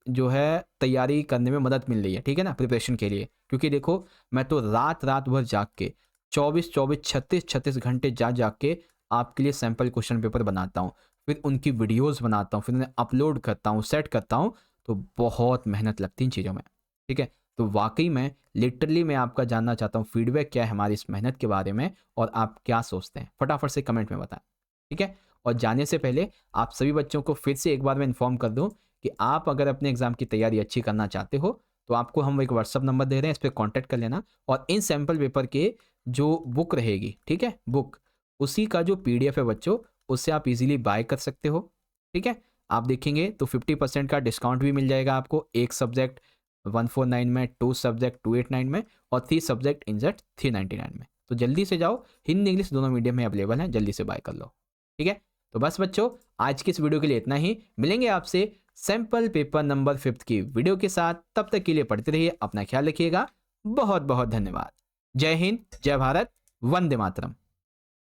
जो है तैयारी करने में मदद मिल रही है, ठीक है ना, प्रिपरेशन के लिए। क्योंकि देखो मैं तो रात रात भर जाग के 24-24, 36-36 घंटे जाग के आपके लिए सैम्पल क्वेश्चन पेपर बनाता हूँ, फिर उनकी वीडियोस बनाता हूँ, फिर उन्हें अपलोड करता हूँ, सेट करता हूँ, तो बहुत मेहनत लगती है इन चीज़ों में, ठीक है। तो वाकई में लिटरली मैं आपका जानना चाहता हूँ फीडबैक क्या है हमारी इस मेहनत के बारे में, और आप क्या सोचते हैं, फटाफट से कमेंट में बताएं, ठीक है। और जाने से पहले आप सभी बच्चों को फिर से एक बार मैं इन्फॉर्म कर दूं कि आप अगर अपने एग्जाम की तैयारी अच्छी करना चाहते हो, तो आपको हम एक व्हाट्सअप नंबर दे रहे हैं, इस पर कॉन्टैक्ट कर लेना। और इन सैम्पल पेपर के जो बुक रहेगी, ठीक है, बुक उसी का जो PDF है बच्चों, उससे आप इजीली बाय कर सकते हो, ठीक है। आप देखेंगे तो 50% का डिस्काउंट भी मिल जाएगा आपको, एक सब्जेक्ट 149 में, 2 सब्जेक्ट 289 में, और 3 सब्जेक्ट इंजेक्ट 399 में। तो जल्दी से जाओ, हिंदी इंग्लिश दोनों मीडियम में अवेलेबल है, जल्दी से बाय कर लो, ठीक है। तो बस बच्चों आज की इस वीडियो के लिए इतना ही, मिलेंगे आपसे सैम्पल पेपर नंबर 5 की वीडियो के साथ। तब तक के लिए पढ़ते रहिए, अपना ख्याल रखिएगा, बहुत बहुत धन्यवाद। जय हिंद, जय भारत, वंदे मातरम।